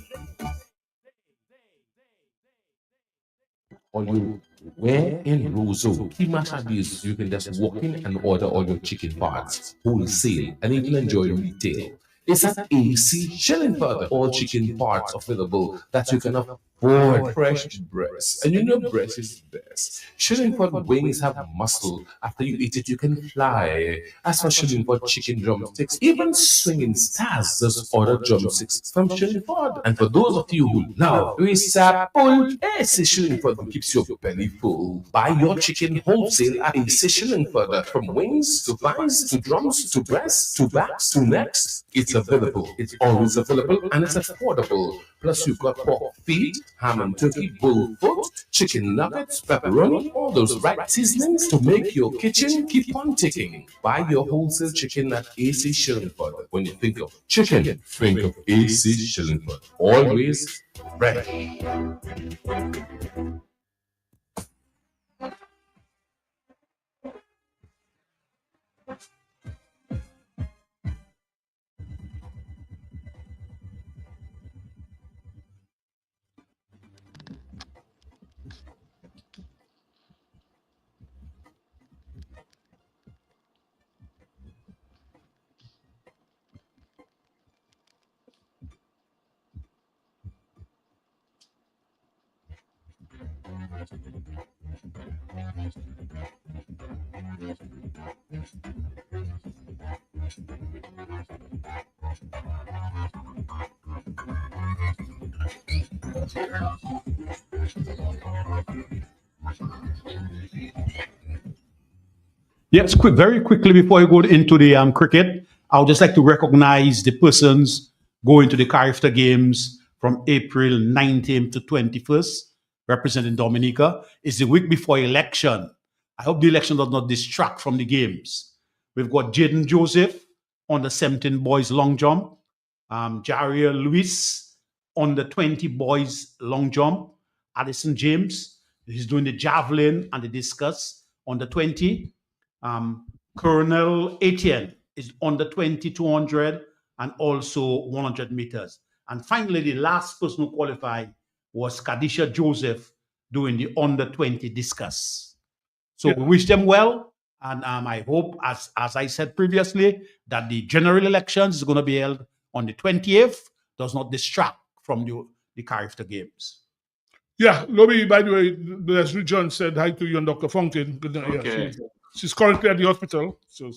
Or you where in Roseau, key Massachusetts, you can just walk in and order all your chicken parts, wholesale, and you can enjoy retail. It's at AC Shillingford, all chicken parts available that you can afford fresh breast. And you know breast is best. Shillingford wings have muscle. After you eat it, you can fly. As for Shillingford chicken drumsticks, even swinging stars just order drumsticks from Shillingford. And for those of you who love Pull, AC Shillingford keeps your belly full. Buy your chicken wholesale at AC Shillingford. From wings to thighs to drums to breasts to backs to necks, it's available. It's always available and it's affordable. Plus, you've got pork feet, ham and turkey, bull foot, chicken nuggets, pepperoni, all those right seasonings to make your kitchen keep on ticking. Buy your wholesale chicken at AC Shillingford. When you think of chicken, think of AC Shillingford. Always fresh. Yes, very quickly before you go into the cricket, I would just like to recognize the persons going to the Carifta Games from April 19th to 21st, representing Dominica. It's the week before election. I hope the election does not distract from the games. We've got Jaden Joseph on the 17 boys long jump, Jariel Lewis on the 20 boys long jump, Addison James, he's doing the javelin and the discus on the 20. Colonel Etienne is on the 20, 200 and also 100 meters. And finally, the last person who qualified was Kadisha Joseph doing the under 20 discus. So we wish them well. And I hope, as I said previously, that the general elections is going to be held on the 20th, does not distract from the Carifta Games. Yeah, Lobby, by the way, as John said hi to you and Dr. Fonkin. Okay. She's currently at the hospital. So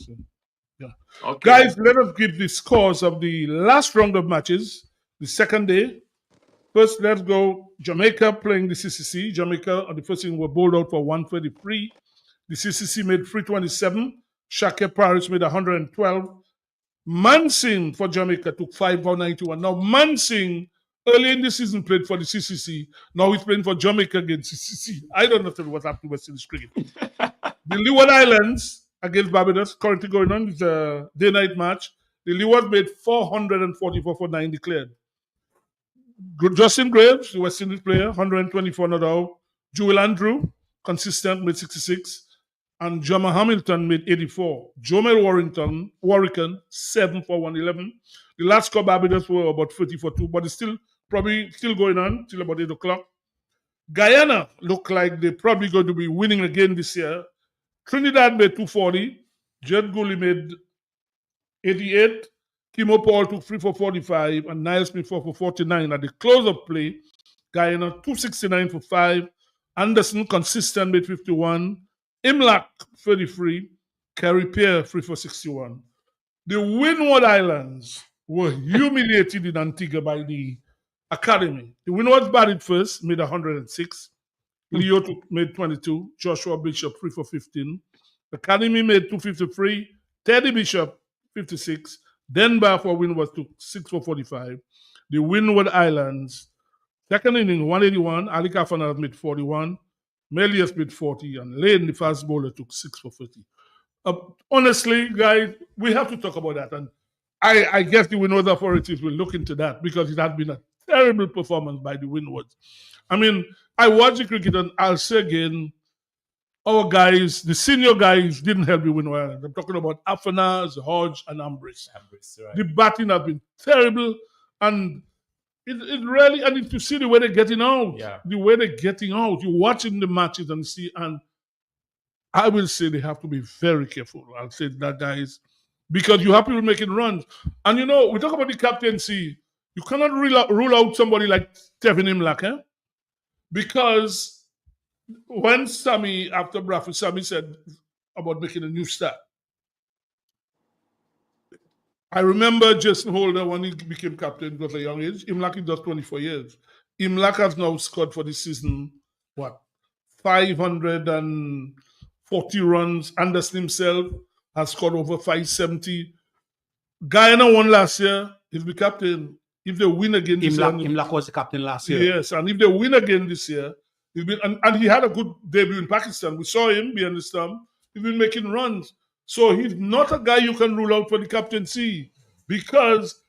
yeah. Okay. Guys, let us give the scores of the last round of matches, the second day. First, let's go Jamaica playing the CCC. Jamaica on the first inning were bowled out for 133. The CCC made 327. Shaka Paris made 112. Mansing for Jamaica took 591. Now, Mansing early in the season played for the CCC. Now he's playing for Jamaica against CCC. I don't know what's happening to West Indies cricket. The Leeward Islands against Barbados, currently going on. It's a day-night match. The Leeward made 444 for 9 declared. Justin Graves, the West Indies player, 124 not out. Jewel Andrew, consistent, made 66. And Jama Hamilton made 84. Jomel Warrington, 7 for 111. The last score Barbados were about 30 for 2, but it's still going on till about 8 o'clock. Guyana look like they're probably going to be winning again this year. Trinidad made 240. Jed Gooley made 88. Kimo Paul took 3 for 45. And Niall Smith 4 for 49. At the close of play, Guyana 269 for 5. Anderson consistent made 51. Imlak 33. Kerry Pierre 3 for 61. The Windward Islands were humiliated in Antigua by the Academy. The Windwards batted first, made 106. Leo made 22. Joshua Bishop 3 for 15. Academy made 253. Teddy Bishop 56. Denver for Windward took 6 for 45. The Windward Islands, second inning 181. Ali Kafana made 41. Melius made 40. And Lane, the fast bowler, took 6 for 30. Honestly, guys, we have to talk about that. And I guess the Windward authorities will look into that because it has been a terrible performance by the Windwards. I mean, I watched the cricket and I'll say again, our guys, the senior guys, didn't help the Windward. I'm talking about Afanas, Hodge, and Ambrose. Right. The batting has been terrible, and it really, and if you see the way they're getting out, the way they're getting out, you're watching the matches and see, and I will say they have to be very careful. I'll say that, guys, because you have people making runs. And you know, we talk about the captaincy. You cannot rule out somebody like Tevin Imlach, because when Sammy, after Bradford, Sammy said about making a new start, I remember Jason Holder when he became captain, it was a young age. Imlach is just 24 years. Imlach has now scored for the season, 540 runs. Anderson himself has scored over 570. Guyana won last year. He'll be captain. If they win again this year. Imlach was the captain last year. Yes, and if they win again this year, he'll be, and he had a good debut in Pakistan. We saw him behind the stump. He's been making runs. So he's not a guy you can rule out for the captaincy because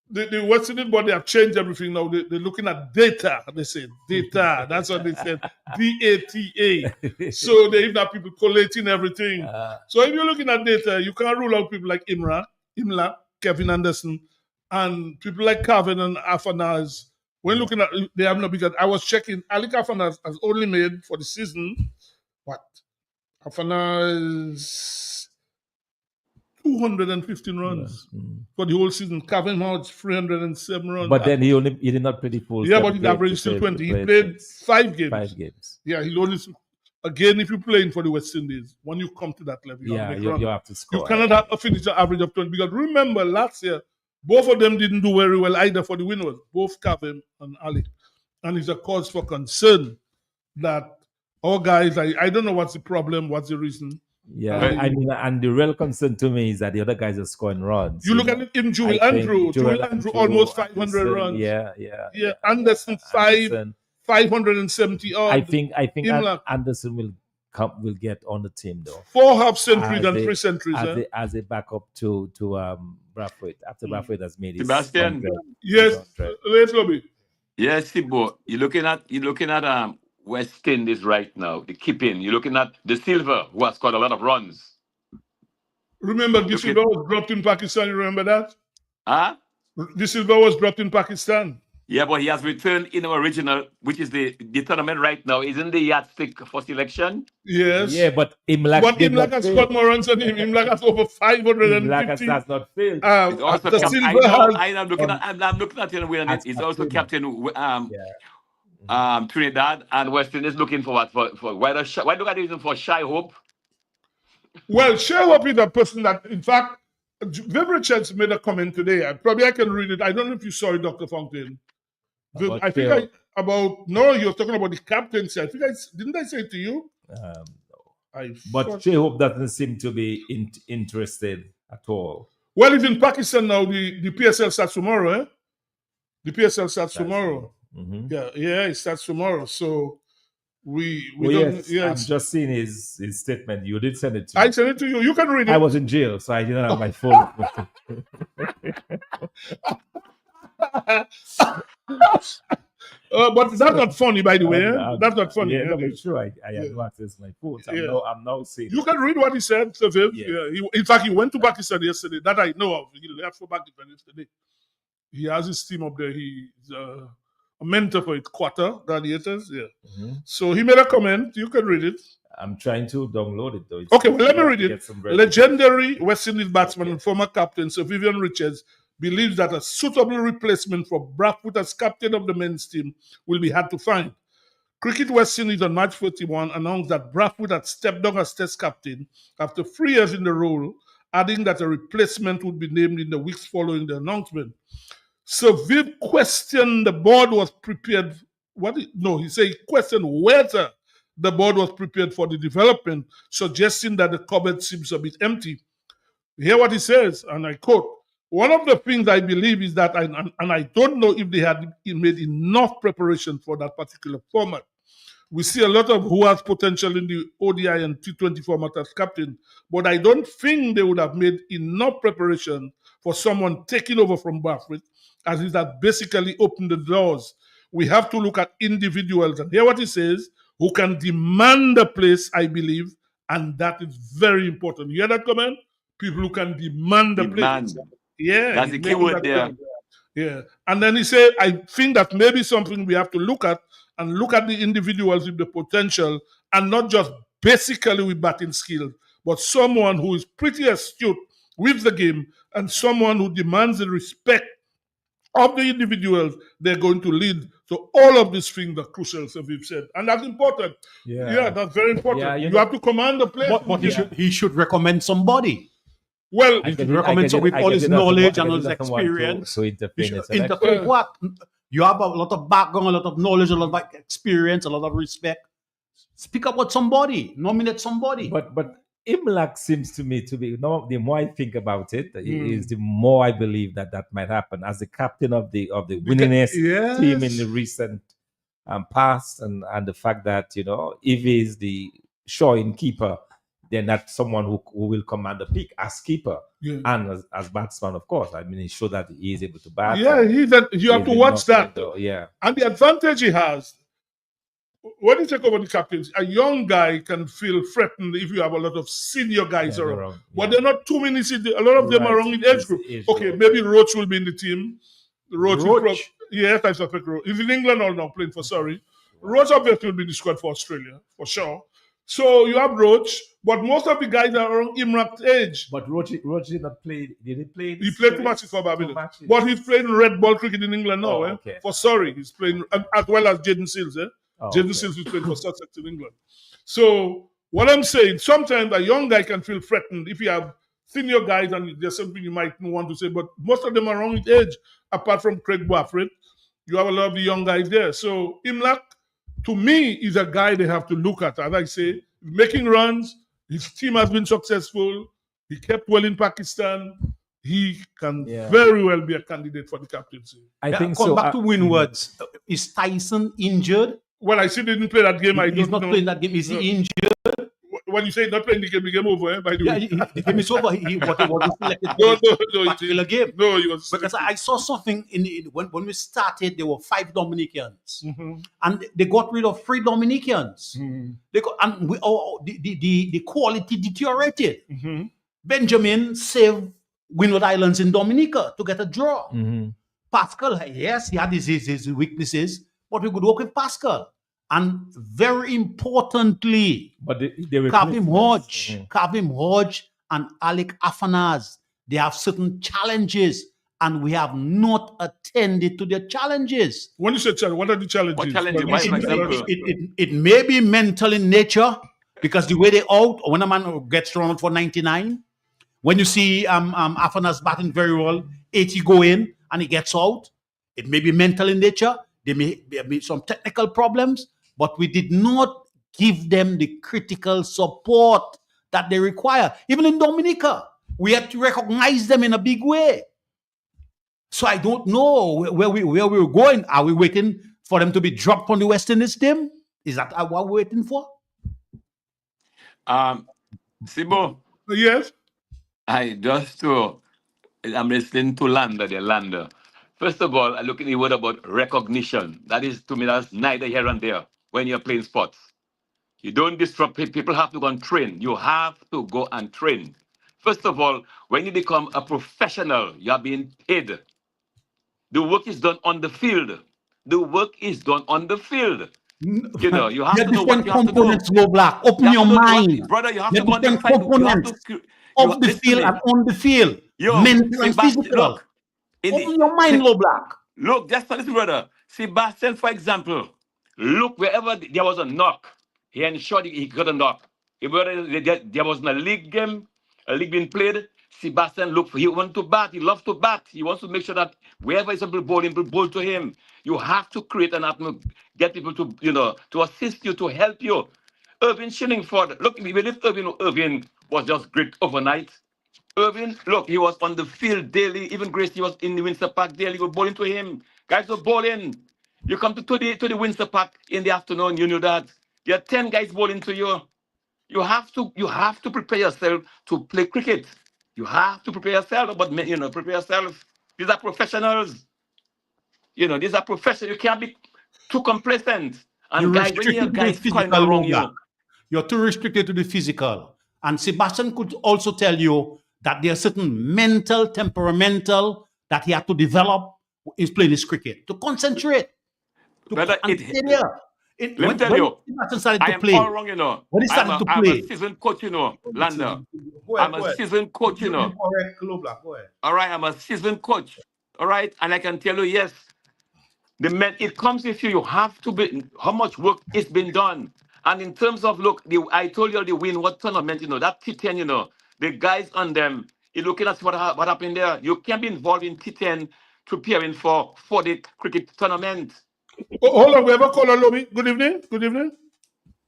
the West Indian body have changed everything now. They're looking at data. They say data. That's what they said. DATA. So they even have people collating everything. So if you're looking at data, you can't rule out people like Imlach, Kevin Anderson, and people like Kevin and Afanaz. When looking at, they have no because I was checking. Ali Afanaz has only made for the season Afanaz 215 runs for the whole season. Kevin Hodge 307 runs. But then he did not play the full. Yeah, but his average is still 20. He played 5 games. 5 games. Yeah, he only. Again, if you're playing for the West Indies, when you come to that level, you have to score. You cannot finish an average of 20 because remember last year, both of them didn't do very well either for the Windwards, both Kevin and Ali, and it's a cause for concern that our guys. I don't know what's the problem, what's the reason. Yeah, I mean, and the real concern to me is that the other guys are scoring runs. You look at it in Joel Andrew. Joel Andrew almost 500 runs. Yeah. Anderson 570 odd. I think Anderson will get on the team though. 4 half centuries and 3 centuries. As a backup to Bradford after Bradford has made it. Sebastian. Yes, let's lobby. Yes, Sibo. You're looking at West Indies right now. The keeping. You're looking at De Silva, who has scored a lot of runs. Remember, De Silva was dropped in Pakistan. You remember that? Huh? De Silva was dropped in Pakistan. Yeah, but he has returned in our original, which is the tournament right now. Isn't the yardstick for selection? Yes. Yeah, but Imlach has scored more runs than him. Imlach has over 550. Imlach has not failed. I'm looking at him winning it. He's also captain Trinidad, and West Indies looking for what? For why look at it for Shy Hope? Well, Shy Hope is a person that, in fact, Viv Richards made a comment today. I can read it. I don't know if you saw it, Dr. Fountain. You're talking about the captaincy. Didn't I say it to you? No. But Shay Hope doesn't seem to be interested at all. Well, it's in Pakistan now. The PSL starts tomorrow, The PSL starts tomorrow. Mm-hmm. Yeah, it starts tomorrow. So I'm just seeing his statement. You did send it to me. I sent it to you. You can read it. I was in jail, so I didn't have my phone. But that's not funny, by the way. That's not funny. Yeah, no, it's true. I had to access my phone. So I'm now seeing. You can read what he said, Sir Viv. In fact, he went to Pakistan yesterday. That I know of. He left for Pakistan yesterday. He has his team up there. He's a mentor for it, Qatar Gladiators. Yeah. Mm-hmm. So he made a comment. You can read it. I'm trying to download it though. Okay, well, let me read it. Legendary West Indies batsman and former captain Sir Vivian Richards believes that a suitable replacement for Bradford as captain of the men's team will be hard to find. Cricket West Indies on March 31 announced that Bradford had stepped down as test captain after 3 years in the role, adding that a replacement would be named in the weeks following the announcement. So Viv questioned the board was prepared. He said he questioned whether the board was prepared for the development, suggesting that the cupboard seems a bit empty. Hear what he says, and I quote, "One of the things I believe is that, and I don't know if they had made enough preparation for that particular format, We see a lot of who has potential in the ODI and T20 format as captain, but I don't think they would have made enough preparation for someone taking over from Barford, as it has basically opened the doors. We have to look at individuals and hear what he says, who can demand a place, I believe, and that is very important. You hear that comment? People who can demand a place. Yeah, That's the key word there. Yeah. And then he said, I think that maybe something we have to look at and look at the individuals with the potential and not just basically with batting skill, but someone who is pretty astute with the game and someone who demands the respect of the individuals they're going to lead. So all of these things are crucial, as we've said. And that's important. Yeah, that's very important. Yeah, you have to command the place. But he should recommend somebody. Well, he should recommend somebody with all his knowledge and all his experience. So interfere what? You have a lot of background, a lot of knowledge, a lot of experience, a lot of respect. Speak up with somebody. Nominate somebody. But Imlach seems to me to be, the more I think about it, is the more I believe that might happen as the captain of the winningest team in the recent past, and the fact that if he is the showing keeper, then that's someone who will command the peak as keeper and as batsman, of course. I mean, he showed that he is able to bat. Yeah, you have to watch that. And the advantage he has, when you take over the captains, a young guy can feel threatened if you have a lot of senior guys around. But they're not too many. A lot of them are around in age group. Okay, maybe Roach will be in the team. Roach? Yes, I suspect Roach. He's in England or now playing for Surrey. Roach obviously will be in the squad for Australia, for sure. So you have Roach, but most of the guys are around Imrak's age. But Roach did not play. Did he play? He played 2 matches for Barbados. But he's playing red ball cricket in England now. For Surrey, he's playing, as well as Jaden Seals. Jaden Seals is playing for Sussex in England. So what I'm saying, sometimes a young guy can feel threatened if you have senior guys and there's something you might want to say, but most of them are around his age, apart from Craig Barford. You have a lot of the young guys there. So Imlach, to me, is a guy they have to look at. As I say, making runs, his team has been successful, he kept well in Pakistan, he can very well be a candidate for the captaincy. I think so. Back to Winwards. Is Tyson injured? Well, I see they didn't play that game. He's not playing that game. Is he injured? When you say not playing the game over, by the way. The game is over. He wasn't selected no, particular game. No, he was. Because I saw something when we started, there were 5 Dominicans. And they got rid of 3 Dominicans. They got, and the quality deteriorated. Benjamin saved Windward Islands in Dominica to get a draw. Pascal, yes, he had his weaknesses, but we could work with Pascal. And very importantly, Kavim Hodge and Alec Afanaz, they have certain challenges, and we have not attended to their challenges. When you say challenge, what are the challenges? What challenges? It may be mental in nature, because the way they out, when a man gets thrown out for 99, when you see Afanaz batting very well, 80 go in and he gets out, it may be mental in nature. There may be some technical problems, but we did not give them the critical support that they require. Even in Dominica, we had to recognize them in a big way. So I don't know where we're going. Are we waiting for them to be dropped on the West Indies team? Is that what we're waiting for? Sibo. Yes? I'm listening to Lander. First of all, I look at the word about recognition. That is, to me, that's neither here and there when you're playing sports. You don't disrupt people. People have to go and train. You have to go and train. First of all, when you become a professional, you are being paid. The work is done on the field. The work is done on the field. You know, you have to know what you have to do. Low Black. Open your mind. Brother, you have to go on the components of the field and on the field. Mental and physical. Look, open your mind, Low Black. Look, just listen, brother. Sebastian, for example, look, wherever there was a knock, he ensured he got a knock. If there wasn't a league game, a league being played, Sebastian looked for, he wants to bat, he loves to bat. He wants to make sure that wherever is a bowling, bowl to him. You have to create an atmosphere, get people to, to assist you, to help you. Irvin Shillingford, look, we believe Irvin was just great overnight. Irvin, look, he was on the field daily. Even Gracie was in the Windsor Park daily. We're bowling to him. Guys were bowling. You come to the Windsor Park in the afternoon, you knew that. There are 10 guys bowling to you. You have to prepare yourself to play cricket. You have to prepare yourself, but prepare yourself. These are professionals. These are professionals. You can't be too complacent. And You're guys, when you restricted hear to the guys calling physical, ball no wrong, black. You're too restricted to the physical. And Sebastian could also tell you that there are certain mental, temperamental that he had to develop in playing his cricket to concentrate. Brother, And stay there. let me tell When you, Sebastian started I to am play, all wrong, when he started to I'm a play, seasoned coach, Landa. Go I'm ahead. a seasoned coach, You correct, Glow Black. Go ahead. All right, I'm a seasoned coach. All right, and I can tell you, yes, it comes with you. You have to be how much work is been done. And in terms of I told you the Windward tournament, that T10, the guys on them, you're looking at what happened there. You can't be involved in T10 preparing for the cricket tournament. Hold on, we have a caller, Lobby. Good evening. Good evening.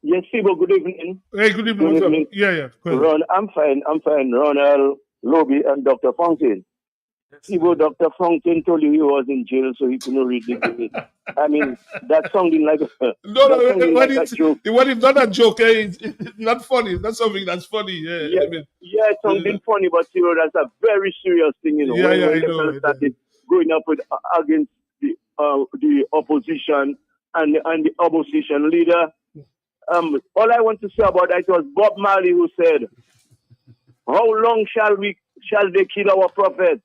Yes, Sibo, good evening. Hey, good evening. What's up? Yeah. Go ahead. Ron, I'm fine. Ronald, Lobby, and Dr. Fountain. Sibo, Dr. Fountain told you he was in jail, so he couldn't read the debate. I mean, that's sounding like a joke. When it's not a joke, it's not funny. That's something that's funny. Yeah, it's something funny, but that's a very serious thing, Yeah, when I the know, fellow started going up against the opposition and the opposition leader. All I want to say about that was Bob Marley who said, "How long shall they kill our prophets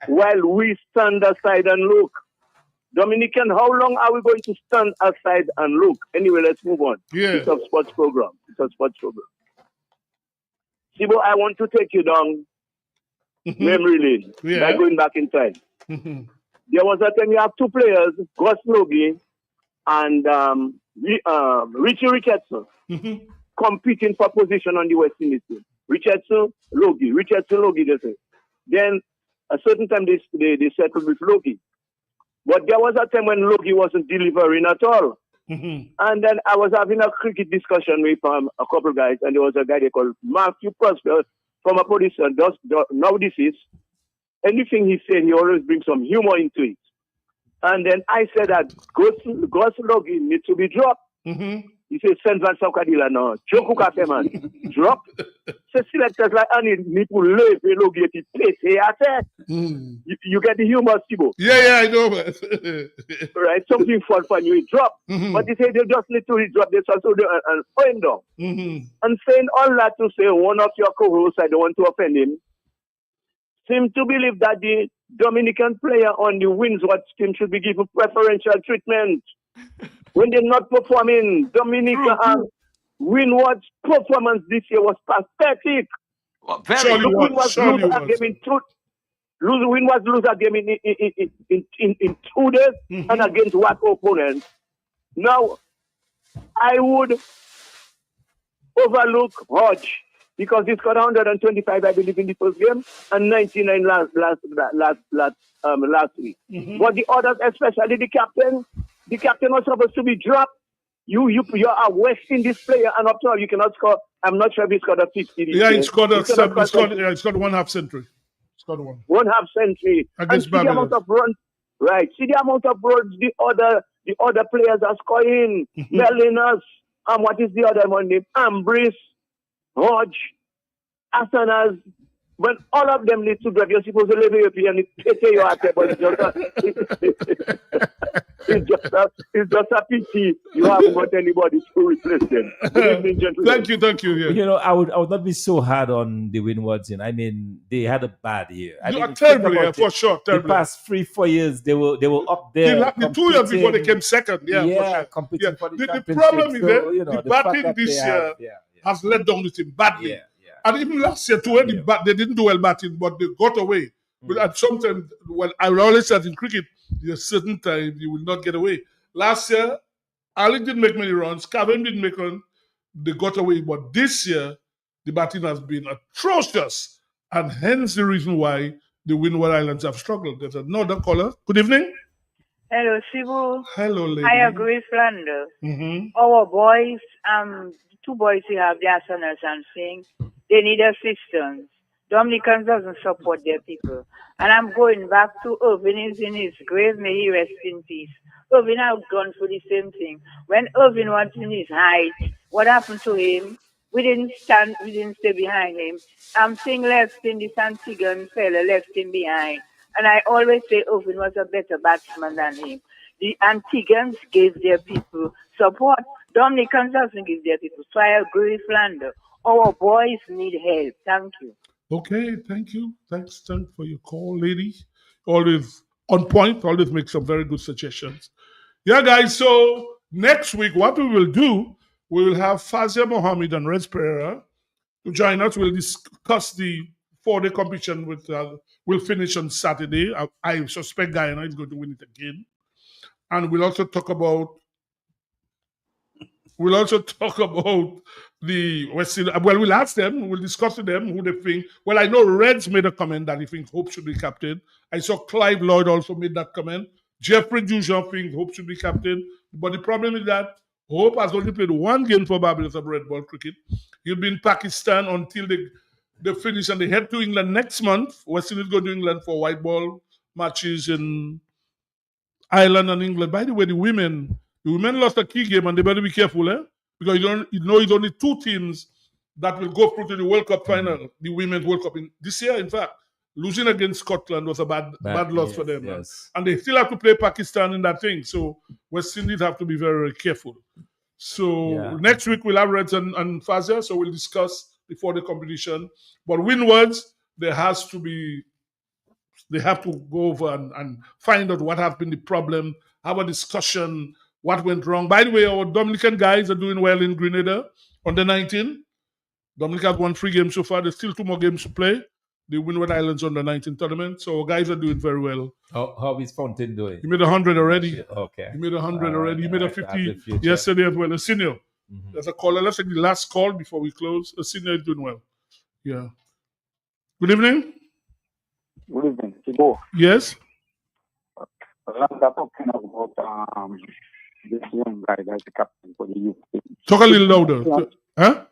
while we stand aside and look?" Dominican, how long are we going to stand aside and look? Anyway, let's move on. Yeah. It's a sports program. Sibo, I want to take you down memory lane by going back in time. There was a time you have two players, Gus Logie and Richie Richardson, competing for position on the West Indies team. Richardson, Logie, they say. Then a certain time they settled with Logie. But there was a time when Logie wasn't delivering at all. And then I was having a cricket discussion with a couple guys, and there was a guy they called Matthew Prosper from a producer, now deceased. Anything he said, he always brings some humor into it. And then I said that Gus Logie needs to be dropped. He said, send Van Saukadila now. Choku Cafe, man. Drop. So selectors like Annie need to live in Logie to place here. You get the humor, Sibo. Yeah, I know, man. Right, something fun for you, drop. But they say they just need to drop this also and point down. And saying all that to say one of your co-hosts, I don't want to offend him, seem to believe that the Dominican player on the Windsor team should be given preferential treatment when they're not performing. Dominica and Windward's performance this year was pathetic. Windward lose a game in 2 days and against what opponents. Now, I would overlook Hodge because he scored 125, I believe, in the first game and 99 last week. But the others, especially the captain was supposed to be dropped. You are wasting this player, and up to now you cannot score. I'm not sure if he scored a 50. Yeah, he scored one half century. One half century. Against and see the amount of runs. Right. See the amount of runs the other players are scoring. Melinas. What is the other one name? Ambris, Hodge, Asanas. When all of them need to drive, you're supposed to live here and pay your at but it's just a pity you haven't got anybody to replace them. Good evening, gentlemen. Thank you. Yeah. I would not be so hard on the Windwards. I mean, they had a bad year. Terribly, for sure. Terribly. The past 3-4 years, they were up there. The 2 years before they came second. Yeah, for sure. Competing for the championship. The problem is that the batting this year has let down the team badly. Yeah. And even last year, too, they didn't do well batting, but they got away. But at some time, I always said in cricket, there's certain time you will not get away. Last year, Ali didn't make many runs, Kevin didn't make one, they got away. But this year, the batting has been atrocious. And hence the reason why the Windward Islands have struggled. There's another caller. Good evening. Hello, Sibu. Hello, lady. I agree, Flanders. Our boys, two boys who have the Asanas and Singh, they need assistance. Dominicans doesn't support their people. And I'm going back to Irvin is in his grave, may he rest in peace. Irvin have gone through the same thing. When Irvin was in his height, what happened to him? We didn't stay behind him. I'm saying left in this Antiguan fella left him behind. And I always say Irvin was a better batsman than him. The Antiguans gave their people support. Dominicans doesn't give their people. So I agree with Flanders. Our boys need help. Thank you. Okay, thank you. Thanks for your call, lady. Always on point, always make some very good suggestions. Yeah, guys, so next week, what we will do, we will have Fazia Mohammed and Rez Pereira to join us. We'll discuss the 4-day competition we'll finish on Saturday. I suspect Guyana is going to win it again. And we'll also talk about the West Indies. Well, we'll ask them, we'll discuss with them who they think. Well, I know Reds made a comment that he thinks Hope should be captain. I saw Clive Lloyd also made that comment. Jeffrey Dujon thinks Hope should be captain. But the problem is that Hope has only played one game for Barbados of red ball cricket. He'll be in Pakistan until they finish and they head to England next month. West Indies go to England for white ball matches in Ireland and England. By the way, the women lost a key game and they better be careful, because it's only 2 teams that will go through to the World Cup final, the Women's World Cup this year. In fact, losing against Scotland was a bad loss for them. Yes. And they still have to play Pakistan in that thing. So West Indies have to be very, very careful. So next week we'll have Reds and Fazia, so we'll discuss before the competition. But windwards, they have to go over and find out what has been the problem, have a discussion, what went wrong. By the way, our Dominican guys are doing well in Grenada on the 19th. Dominica has won 3 games so far. There's still 2 more games to play. The Windward Islands on the 19th tournament. So our guys are doing very well. How is Fountain doing? He made 100 already. Okay. He made 100 already. He made a 50 future. yesterday as well. A senior. There's a caller. Let's take the last call before we close. A senior is doing well. Yeah. Good evening. Good evening. Tibo. Yes. Talking about this young guy that's the captain for the youth team. Talk a little louder. Huh?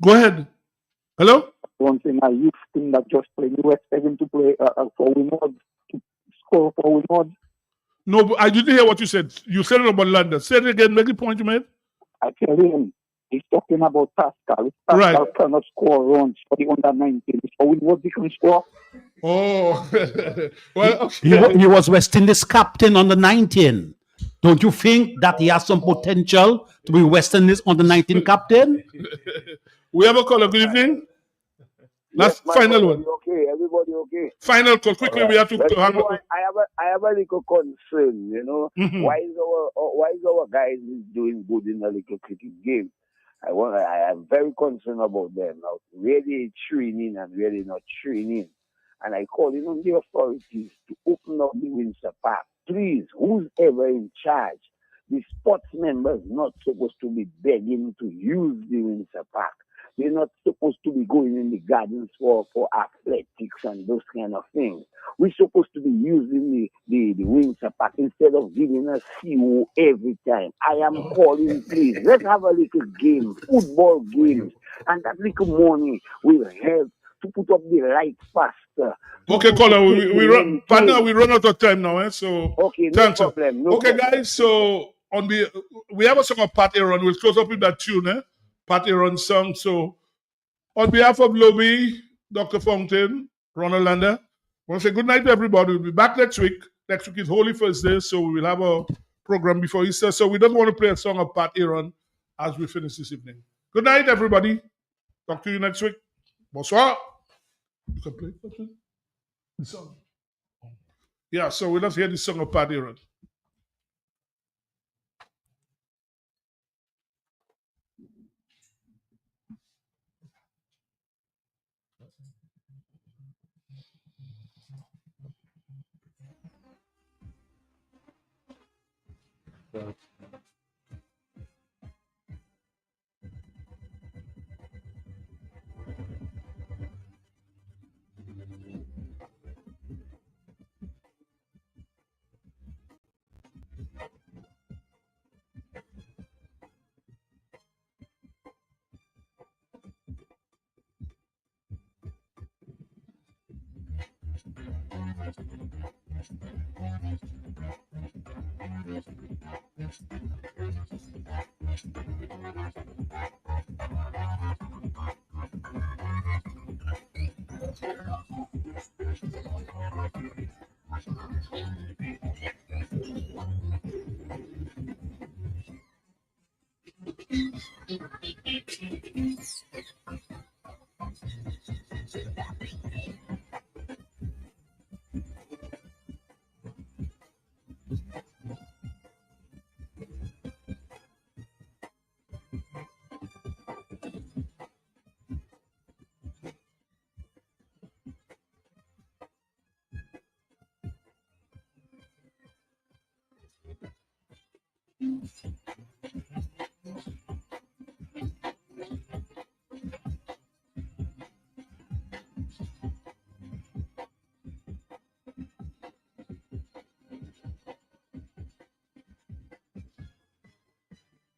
Go ahead. Hello? One thing, a youth team that just played. You expect him to play for Winod, to score for Winod. No, but I didn't hear what you said. You said it about London. Say it again. Make the point you made. I tell him, he's talking about Pascal. If Pascal cannot score runs for the under 19, so Winod can score. Oh, well, okay. He was West Indies captain on the 19. Don't you think that he has some potential to be West Indies on the 19 captain? We have a caller. Good evening. Last final one. Okay, everybody okay. Final call. Quickly, we have to. I have a little concern. Why is our guys doing good in the little cricket game? I am very concerned about them now. Really training and really not training. And I call on the authorities to open up the Windsor Park. Please, who's ever in charge? The sports members not supposed to be begging to use the Windsor Park. They're not supposed to be going in the gardens for athletics and those kind of things. We're supposed to be using the Windsor Park instead of giving us CO every time. I am calling, please. Let's have a little game, football games, and that little money will help to put up the lights faster. Okay, caller, we run out of time now, so okay, no problem. Okay, guys, so we have a song of Pat Aaron. We'll close up with that tune, Pat Aaron song. So on behalf of Lobby, Dr. Fountain, Ronald Lander, I want to say good night to everybody. We'll be back next week. Next week is Holy Thursday, so we will have a program before Easter. So we don't want to play a song of Pat Aaron as we finish this evening. Good night, everybody. Talk to you next week. Bonsoir. You can play the song. Yeah, so we'll just hear the song of Pat Aaron.